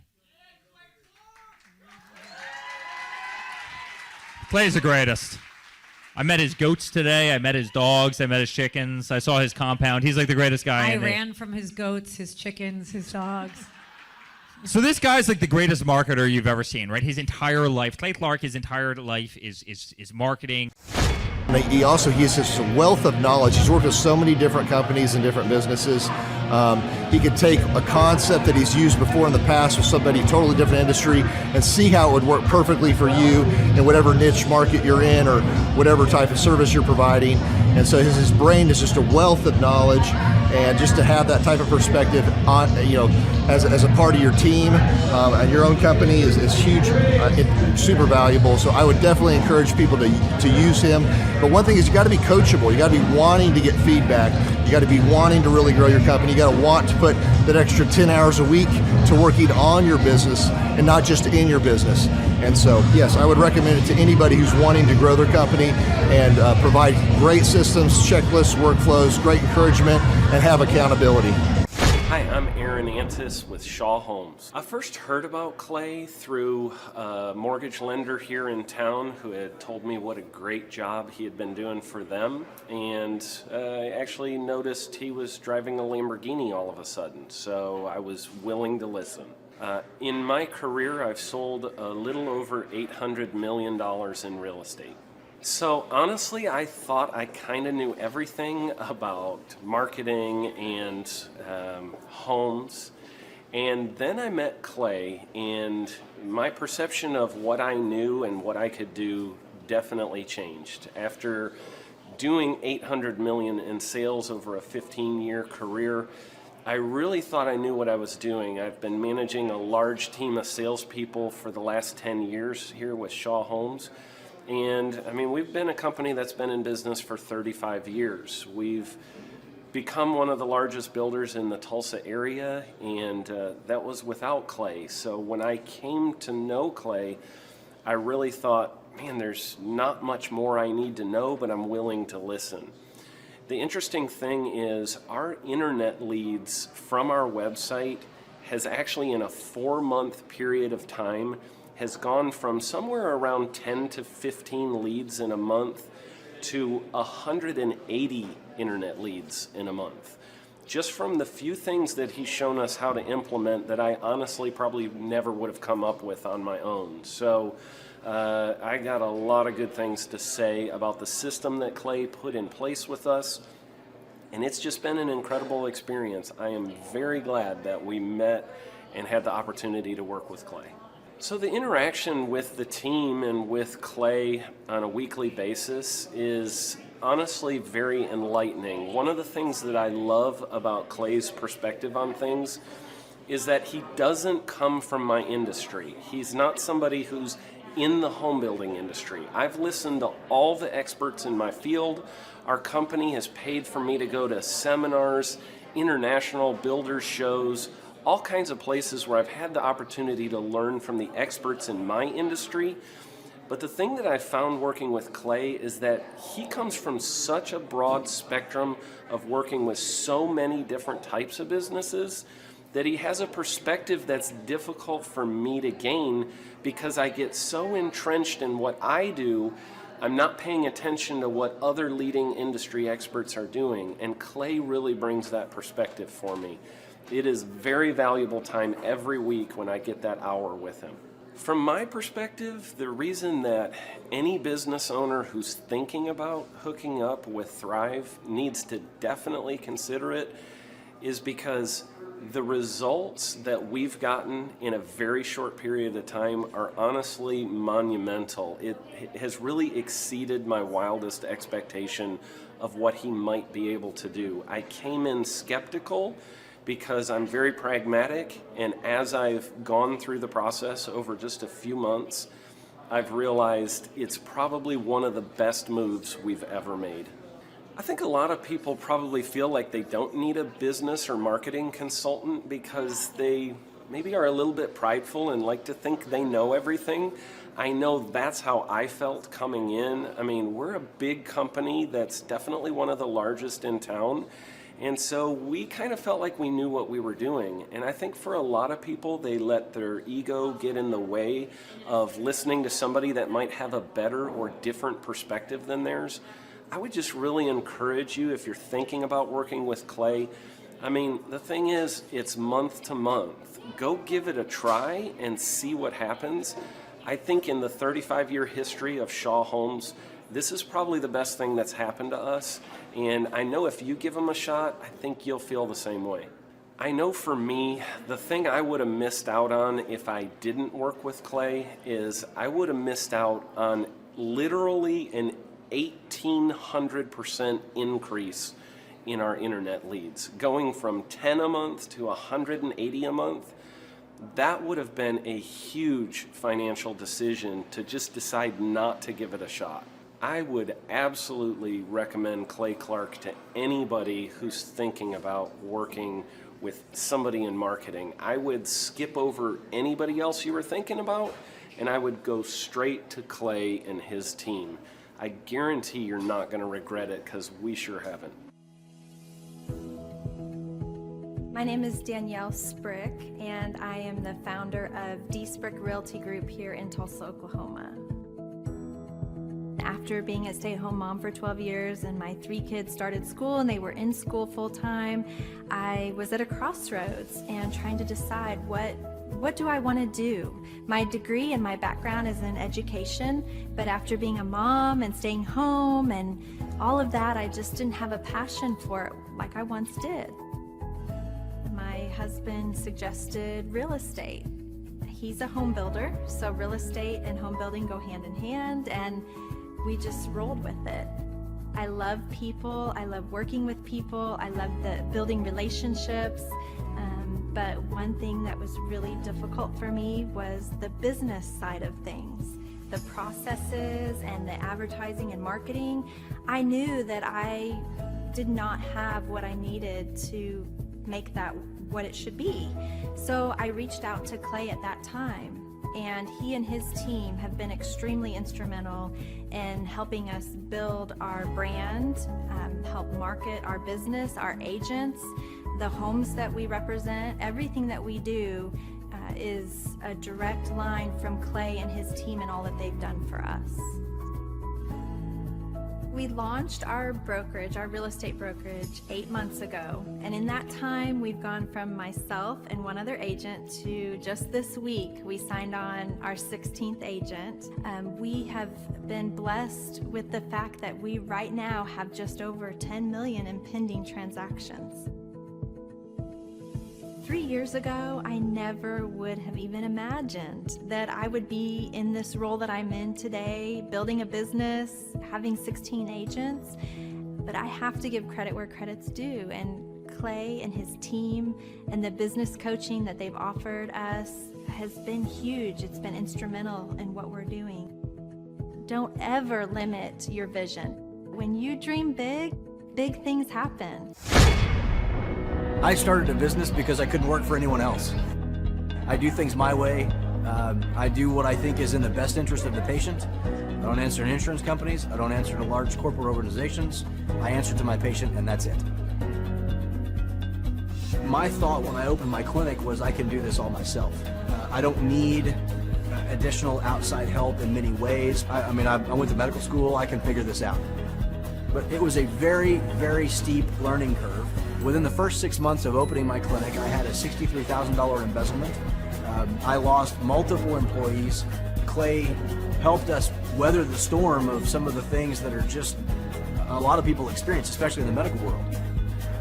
S20: Clay's the greatest. I met his goats today. I met his dogs. I met his chickens. I saw his compound. He's like the greatest guy.
S21: I ran from his goats, his chickens, his dogs.
S20: So this guy's like the greatest marketer you've ever seen, right? His entire life, Clay Clark, his entire life is marketing.
S2: He has this wealth of knowledge. He's worked with so many different companies and different businesses. He could take a concept that he's used before in the past with somebody totally different industry and see how it would work perfectly for you in whatever niche market you're in or whatever type of service you're providing. And so his brain is just a wealth of knowledge, and just to have that type of perspective on, as a part of your team and your own company is huge, super valuable. So I would definitely encourage people to use him. But one thing is, you got to be coachable. You got to be wanting to get feedback. You got to be wanting to really grow your company. You got to want to put that extra 10 hours a week to working on your business and not just in your business. And so, yes, I would recommend it to anybody who's wanting to grow their company and provide great systems, checklists, workflows, great encouragement, and have accountability.
S4: Hi, I'm Aaron Antis with Shaw Homes. I first heard about Clay through a mortgage lender here in town who had told me what a great job he had been doing for them, and I actually noticed he was driving a Lamborghini all of a sudden, so I was willing to listen. In my career, I've sold a little over $800 million in real estate. So honestly, I thought I kind of knew everything about marketing and homes. And then I met Clay, and my perception of what I knew and what I could do definitely changed. After doing $800 million in sales over a 15-year career, I really thought I knew what I was doing. I've been managing a large team of salespeople for the last 10 years here with Shaw Homes. And I mean, we've been a company that's been in business for 35 years. We've become one of the largest builders in the Tulsa area, and that was without Clay. So when I came to know Clay, I really thought, man, there's not much more I need to know, but I'm willing to listen. The interesting thing is our internet leads from our website has actually, in a 4-month period of time, has gone from somewhere around 10 to 15 leads in a month to 180 internet leads in a month. Just from the few things that he's shown us how to implement that I honestly probably never would have come up with on my own. So I got a lot of good things to say about the system that Clay put in place with us. And it's just been an incredible experience. I am very glad that we met and had the opportunity to work with Clay. So the interaction with the team and with Clay on a weekly basis is honestly very enlightening. One of the things that I love about Clay's perspective on things is that he doesn't come from my industry. He's not somebody who's in the home building industry. I've listened to all the experts in my field. Our company has paid for me to go to seminars, international builder shows, all kinds of places where I've had the opportunity to learn from the experts in my industry. But the thing that I found working with Clay is that he comes from such a broad spectrum of working with so many different types of businesses that he has a perspective that's difficult for me to gain because I get so entrenched in what I do, I'm not paying attention to what other leading industry experts are doing. And Clay really brings that perspective for me. It is very valuable time every week when I get that hour with him. From my perspective, the reason that any business owner who's thinking about hooking up with Thrive needs to definitely consider it is because the results that we've gotten in a very short period of time are honestly monumental. It has really exceeded my wildest expectation of what he might be able to do. I came in skeptical because I'm very pragmatic, and as I've gone through the process over just a few months, I've realized it's probably one of the best moves we've ever made. I think a lot of people probably feel like they don't need a business or marketing consultant because they maybe are a little bit prideful and like to think they know everything. I know that's how I felt coming in. I mean, we're a big company that's definitely one of the largest in town. And so we kind of felt like we knew what we were doing. And I think for a lot of people, they let their ego get in the way of listening to somebody that might have a better or different perspective than theirs. I would just really encourage you, if you're thinking about working with clay, I mean, the thing is, it's month to month. Go give it a try and see what happens. I think in the 35-year history of Shaw Homes, this is probably the best thing that's happened to us. And I know if you give them a shot, I think you'll feel the same way. I know for me, the thing I would have missed out on if I didn't work with clay is I would have missed out on literally an 1,800% increase in our internet leads, going from 10 a month to 180 a month. That would have been a huge financial decision to just decide not to give it a shot. I would absolutely recommend Clay Clark to anybody who's thinking about working with somebody in marketing. I would skip over anybody else you were thinking about, and I would go straight to Clay and his team. I guarantee you're not going to regret it, because we sure haven't.
S6: My name is Danielle Sprick, and I am the founder of D Sprick Realty Group here in Tulsa, Oklahoma. After being a stay-at-home mom for 12 years and my 3 kids started school and they were in school full-time, I was at a crossroads and trying to decide what do I want to do? My degree and my background is in education, but after being a mom and staying home and all of that, I just didn't have a passion for it like I once did. My husband suggested real estate. He's a home builder, so real estate and home building go hand in hand, and we just rolled with it. I love people, I love working with people, I love the building relationships, but one thing that was really difficult for me was the business side of things. The processes and the advertising and marketing. I knew that I did not have what I needed to make that what it should be. So I reached out to Clay at that time, and he and his team have been extremely instrumental in helping us build our brand, help market our business, our agents, the homes that we represent. Everything that we do is a direct line from Clay and his team and all that they've done for us. We launched our brokerage, our real estate brokerage, 8 months ago. And in that time, we've gone from myself and one other agent to just this week, we signed on our 16th agent. We have been blessed with the fact that we right now have just over 10 million in pending transactions. 3 years ago, I never would have even imagined that I would be in this role that I'm in today, building a business, having 16 agents. But I have to give credit where credit's due. And Clay and his team and the business coaching that they've offered us has been huge. It's been instrumental in what we're doing. Don't ever limit your vision. When you dream big, big things happen.
S7: I started a business because I couldn't work for anyone else. I do things my way. I do what I think is in the best interest of the patient. I don't answer to insurance companies. I don't answer to large corporate organizations. I answer to my patient, and that's it. My thought when I opened my clinic was I can do this all myself. I don't need additional outside help in many ways. I went to medical school. I can figure this out. But it was a very, very steep learning curve. Within the first 6 months of opening my clinic, I had a $63,000 investment. I lost multiple employees. Clay helped us weather the storm of some of the things that are just a lot of people experience, especially in the medical world.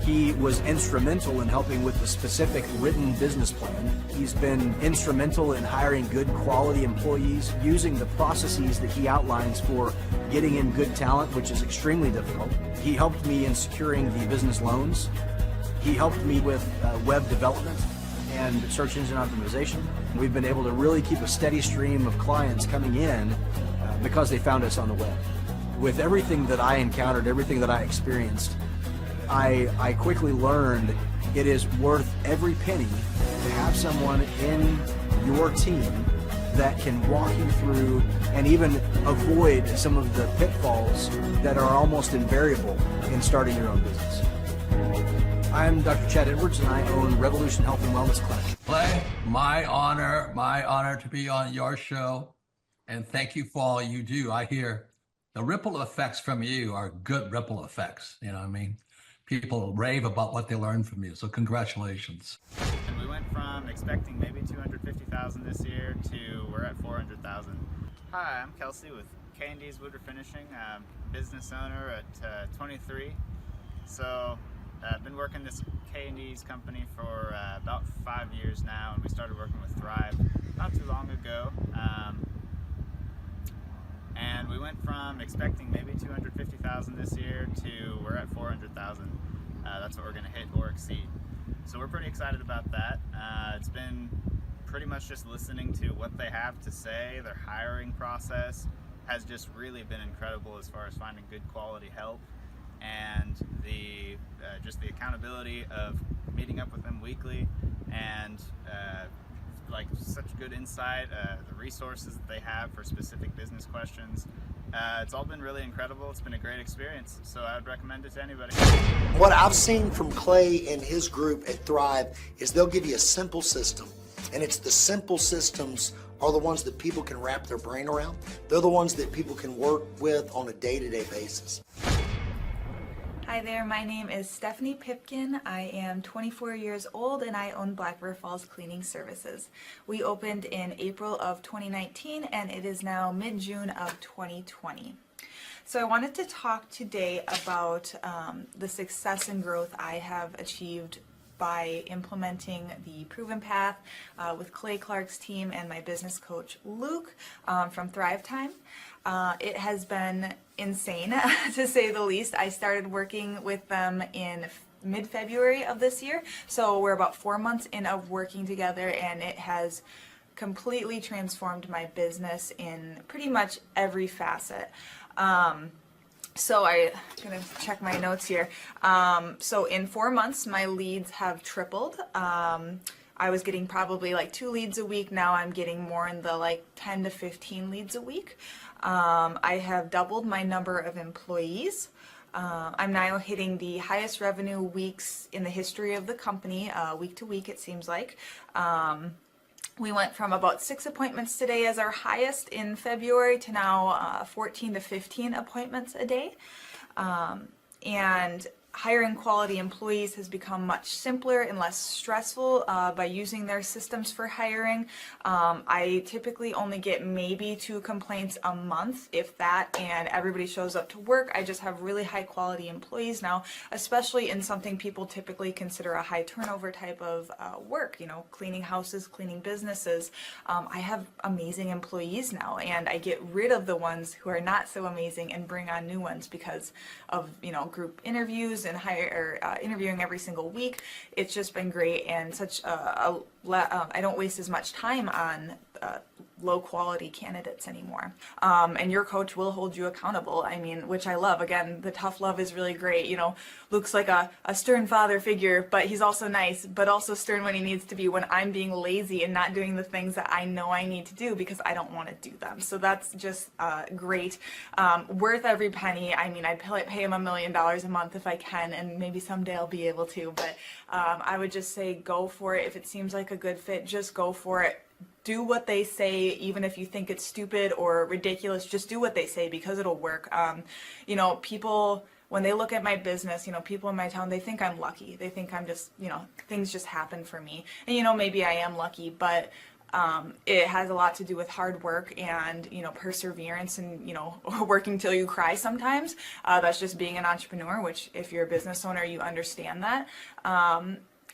S7: He was instrumental in helping with the specific written business plan. He's been instrumental in hiring good quality employees, using the processes that he outlines for getting in good talent, which is extremely difficult. He helped me in securing the business loans. He helped me with web development and search engine optimization. We've been able to really keep a steady stream of clients coming in because they found us on the web. With everything that I encountered, everything that I experienced, I quickly learned it is worth every penny to have someone in your team that can walk you through and even avoid some of the pitfalls that are almost invariable in starting your own business. I'm Dr. Chad Edwards, and I own Revolution Health and Wellness Clinic.
S18: Clay, my honor to be on your show. And thank you for all you do. I hear the ripple effects from you are good ripple effects. You know what I mean? People rave about what they learned from you. So congratulations.
S8: And we went from expecting maybe 250,000 this year to we're at 400,000. Hi, I'm Kelsey with K&D's Woodruff Finishing, business owner at 23. So I've been working this K&D's company for about 5 years now, and we started working with Thrive not too long ago. And we went from expecting maybe 250,000 this year to we're at 400,000. That's what we're going to hit or exceed. So we're pretty excited about that. It's been pretty much just listening to what they have to say. Their hiring process has just really been incredible as far as finding good quality help, and the just the accountability of meeting up with them weekly, and like such good insight, the resources that they have for specific business questions. It's all been really incredible. It's been a great experience, so I would recommend it to anybody.
S9: What I've seen from Clay and his group at Thrive is they'll give you a simple system, and it's the simple systems are the ones that people can wrap their brain around. They're the ones that people can work with on a day-to-day basis.
S23: Hi there, my name is Stephanie Pipkin. I am 24 years old and I own Black River Falls Cleaning Services. We opened in April of 2019 and it is now mid-June of 2020. So I wanted to talk today about the success and growth I have achieved by implementing the Proven Path with Clay Clark's team and my business coach Luke from Thrivetime. It has been insane to say the least. I started working with them in mid-February of this year, so we're about 4 months in of working together, and it has completely transformed my business in pretty much every facet. So I'm gonna check my notes here. So in 4 months, my leads have tripled. I was getting probably like 2 leads a week. Now I'm getting more in the like 10 to 15 leads a week. I have doubled my number of employees. I'm now hitting the highest revenue weeks in the history of the company, week to week it seems like. We went from about 6 appointments today as our highest in February to now 14 to 15 appointments a day. And hiring quality employees has become much simpler and less stressful by using their systems for hiring. I typically only get maybe 2 complaints a month, if that, and everybody shows up to work. I just have really high quality employees now, especially in something people typically consider a high turnover type of work, you know, cleaning houses, cleaning businesses. I have amazing employees now, and I get rid of the ones who are not so amazing and bring on new ones because of, you know, group interviews and interviewing every single week. It's just been great, and such I don't waste as much time on low quality candidates anymore. And your coach will hold you accountable. I mean, which I love. Again, the tough love is really great. You know, Luke's like a stern father figure, but he's also nice, but also stern when he needs to be when I'm being lazy and not doing the things that I know I need to do because I don't want to do them. So that's just great. Worth every penny. I mean, I'd pay him $1 million a month if I can, and maybe someday I'll be able to, but I would just say go for it. If it seems like a good fit, just go for it. Do what they say, even if you think it's stupid or ridiculous, just do what they say because it'll work. You know, people, when they look at my business, you know, people in my town, they think I'm lucky. They think I'm just, you know, things just happen for me. And, you know, maybe I am lucky, but it has a lot to do with hard work and, you know, perseverance and, you know, working till you cry sometimes. That's just being an entrepreneur, which if you're a business owner, you understand that.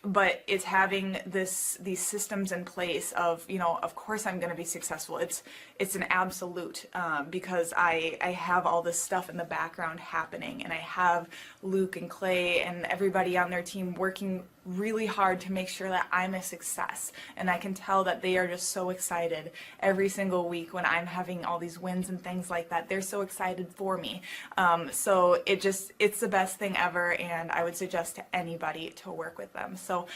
S23: But it's having these systems in place of, you know, of course I'm going to be successful. It's an absolute because I have all this stuff in the background happening, and I have Luke and Clay and everybody on their team working really hard to make sure that I'm a success. And I can tell that they are just so excited every single week when I'm having all these wins and things like that. They're so excited for me. So it's the best thing ever, and I would suggest to anybody to work with them. So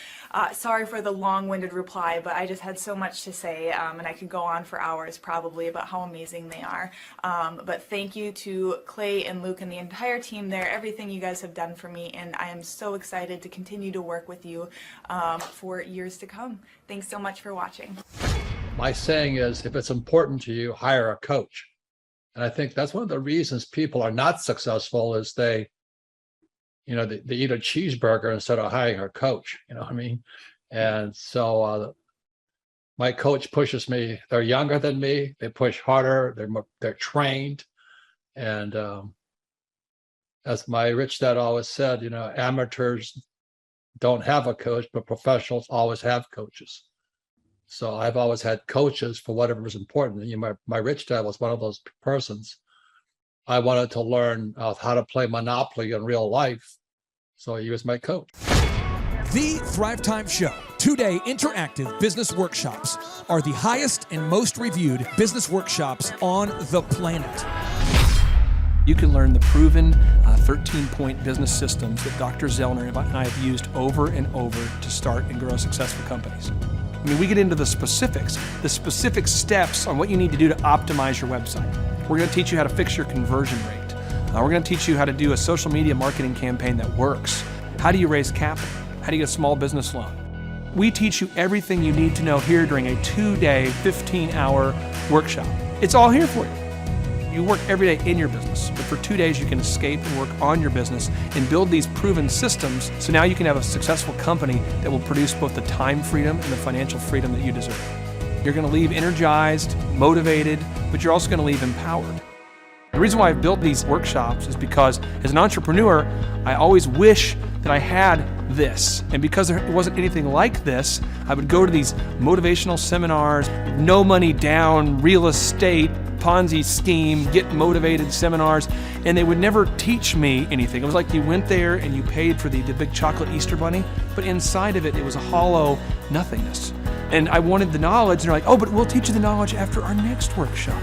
S23: sorry for the long-winded reply, but I just had so much to say, and I could go on for hours probably about how amazing they are. But thank you to Clay and Luke and the entire team there, everything you guys have done for me, and I am so excited to continue to work with you for years to come. Thanks so much for watching.
S18: My saying is, if it's important to you, hire a coach. And I think that's one of the reasons people are not successful is they eat a cheeseburger instead of hiring a coach, you know what I mean? And so my coach pushes me. They're younger than me. They push harder. They're trained. And as my rich dad always said, amateurs don't have a coach, but professionals always have coaches. So I've always had coaches for whatever was important. My rich dad was one of those persons. I wanted to learn how to play Monopoly in real life. So he was my coach.
S3: The Thrivetime Show, 2-day interactive business workshops, are the highest and most reviewed business workshops on the planet. You can learn the proven 13-point business systems that Dr. Zellner and I have used over and over to start and grow successful companies. I mean, we get into the specific steps on what you need to do to optimize your website. We're going to teach you how to fix your conversion rate. We're going to teach you how to do a social media marketing campaign that works. How do you raise capital? How do you get a small business loan? We teach you everything you need to know here during a 2-day, 15-hour workshop. It's all here for you. You work every day in your business, but for 2 days you can escape and work on your business and build these proven systems so now you can have a successful company that will produce both the time freedom and the financial freedom that you deserve. You're going to leave energized, motivated, but you're also going to leave empowered. The reason why I've built these workshops is because as an entrepreneur, I always wish that I had this. And because there wasn't anything like this, I would go to these motivational seminars, no money down, real estate, Ponzi scheme, get motivated seminars, and they would never teach me anything. It was like you went there and you paid for the big chocolate Easter bunny, but inside of it, it was a hollow nothingness. And I wanted the knowledge, and they're like, oh, but we'll teach you the knowledge after our next workshop.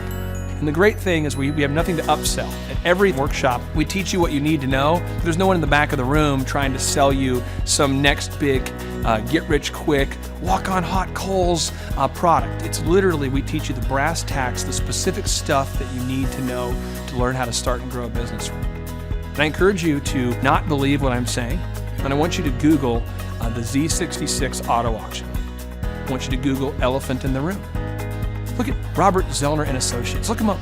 S3: And the great thing is we have nothing to upsell. At every workshop, we teach you what you need to know. There's no one in the back of the room trying to sell you some next big get-rich-quick, walk-on-hot coals product. It's literally, we teach you the brass tacks, the specific stuff that you need to know to learn how to start and grow a business. And I encourage you to not believe what I'm saying, and I want you to Google the Z66 auto auction. I want you to Google elephant in the room. Look at Robert Zellner and Associates. Look them up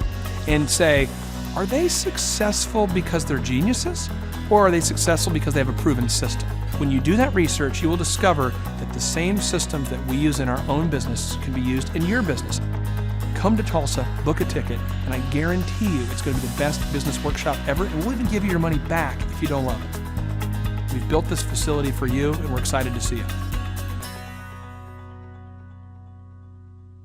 S3: and say, are they successful because they're geniuses, or are they successful because they have a proven system? When you do that research, you will discover that the same systems that we use in our own business can be used in your business. Come to Tulsa, book a ticket, and I guarantee you it's going to be the best business workshop ever, and we'll even give you your money back if you don't love it. We've built this facility for you, and we're excited to see you.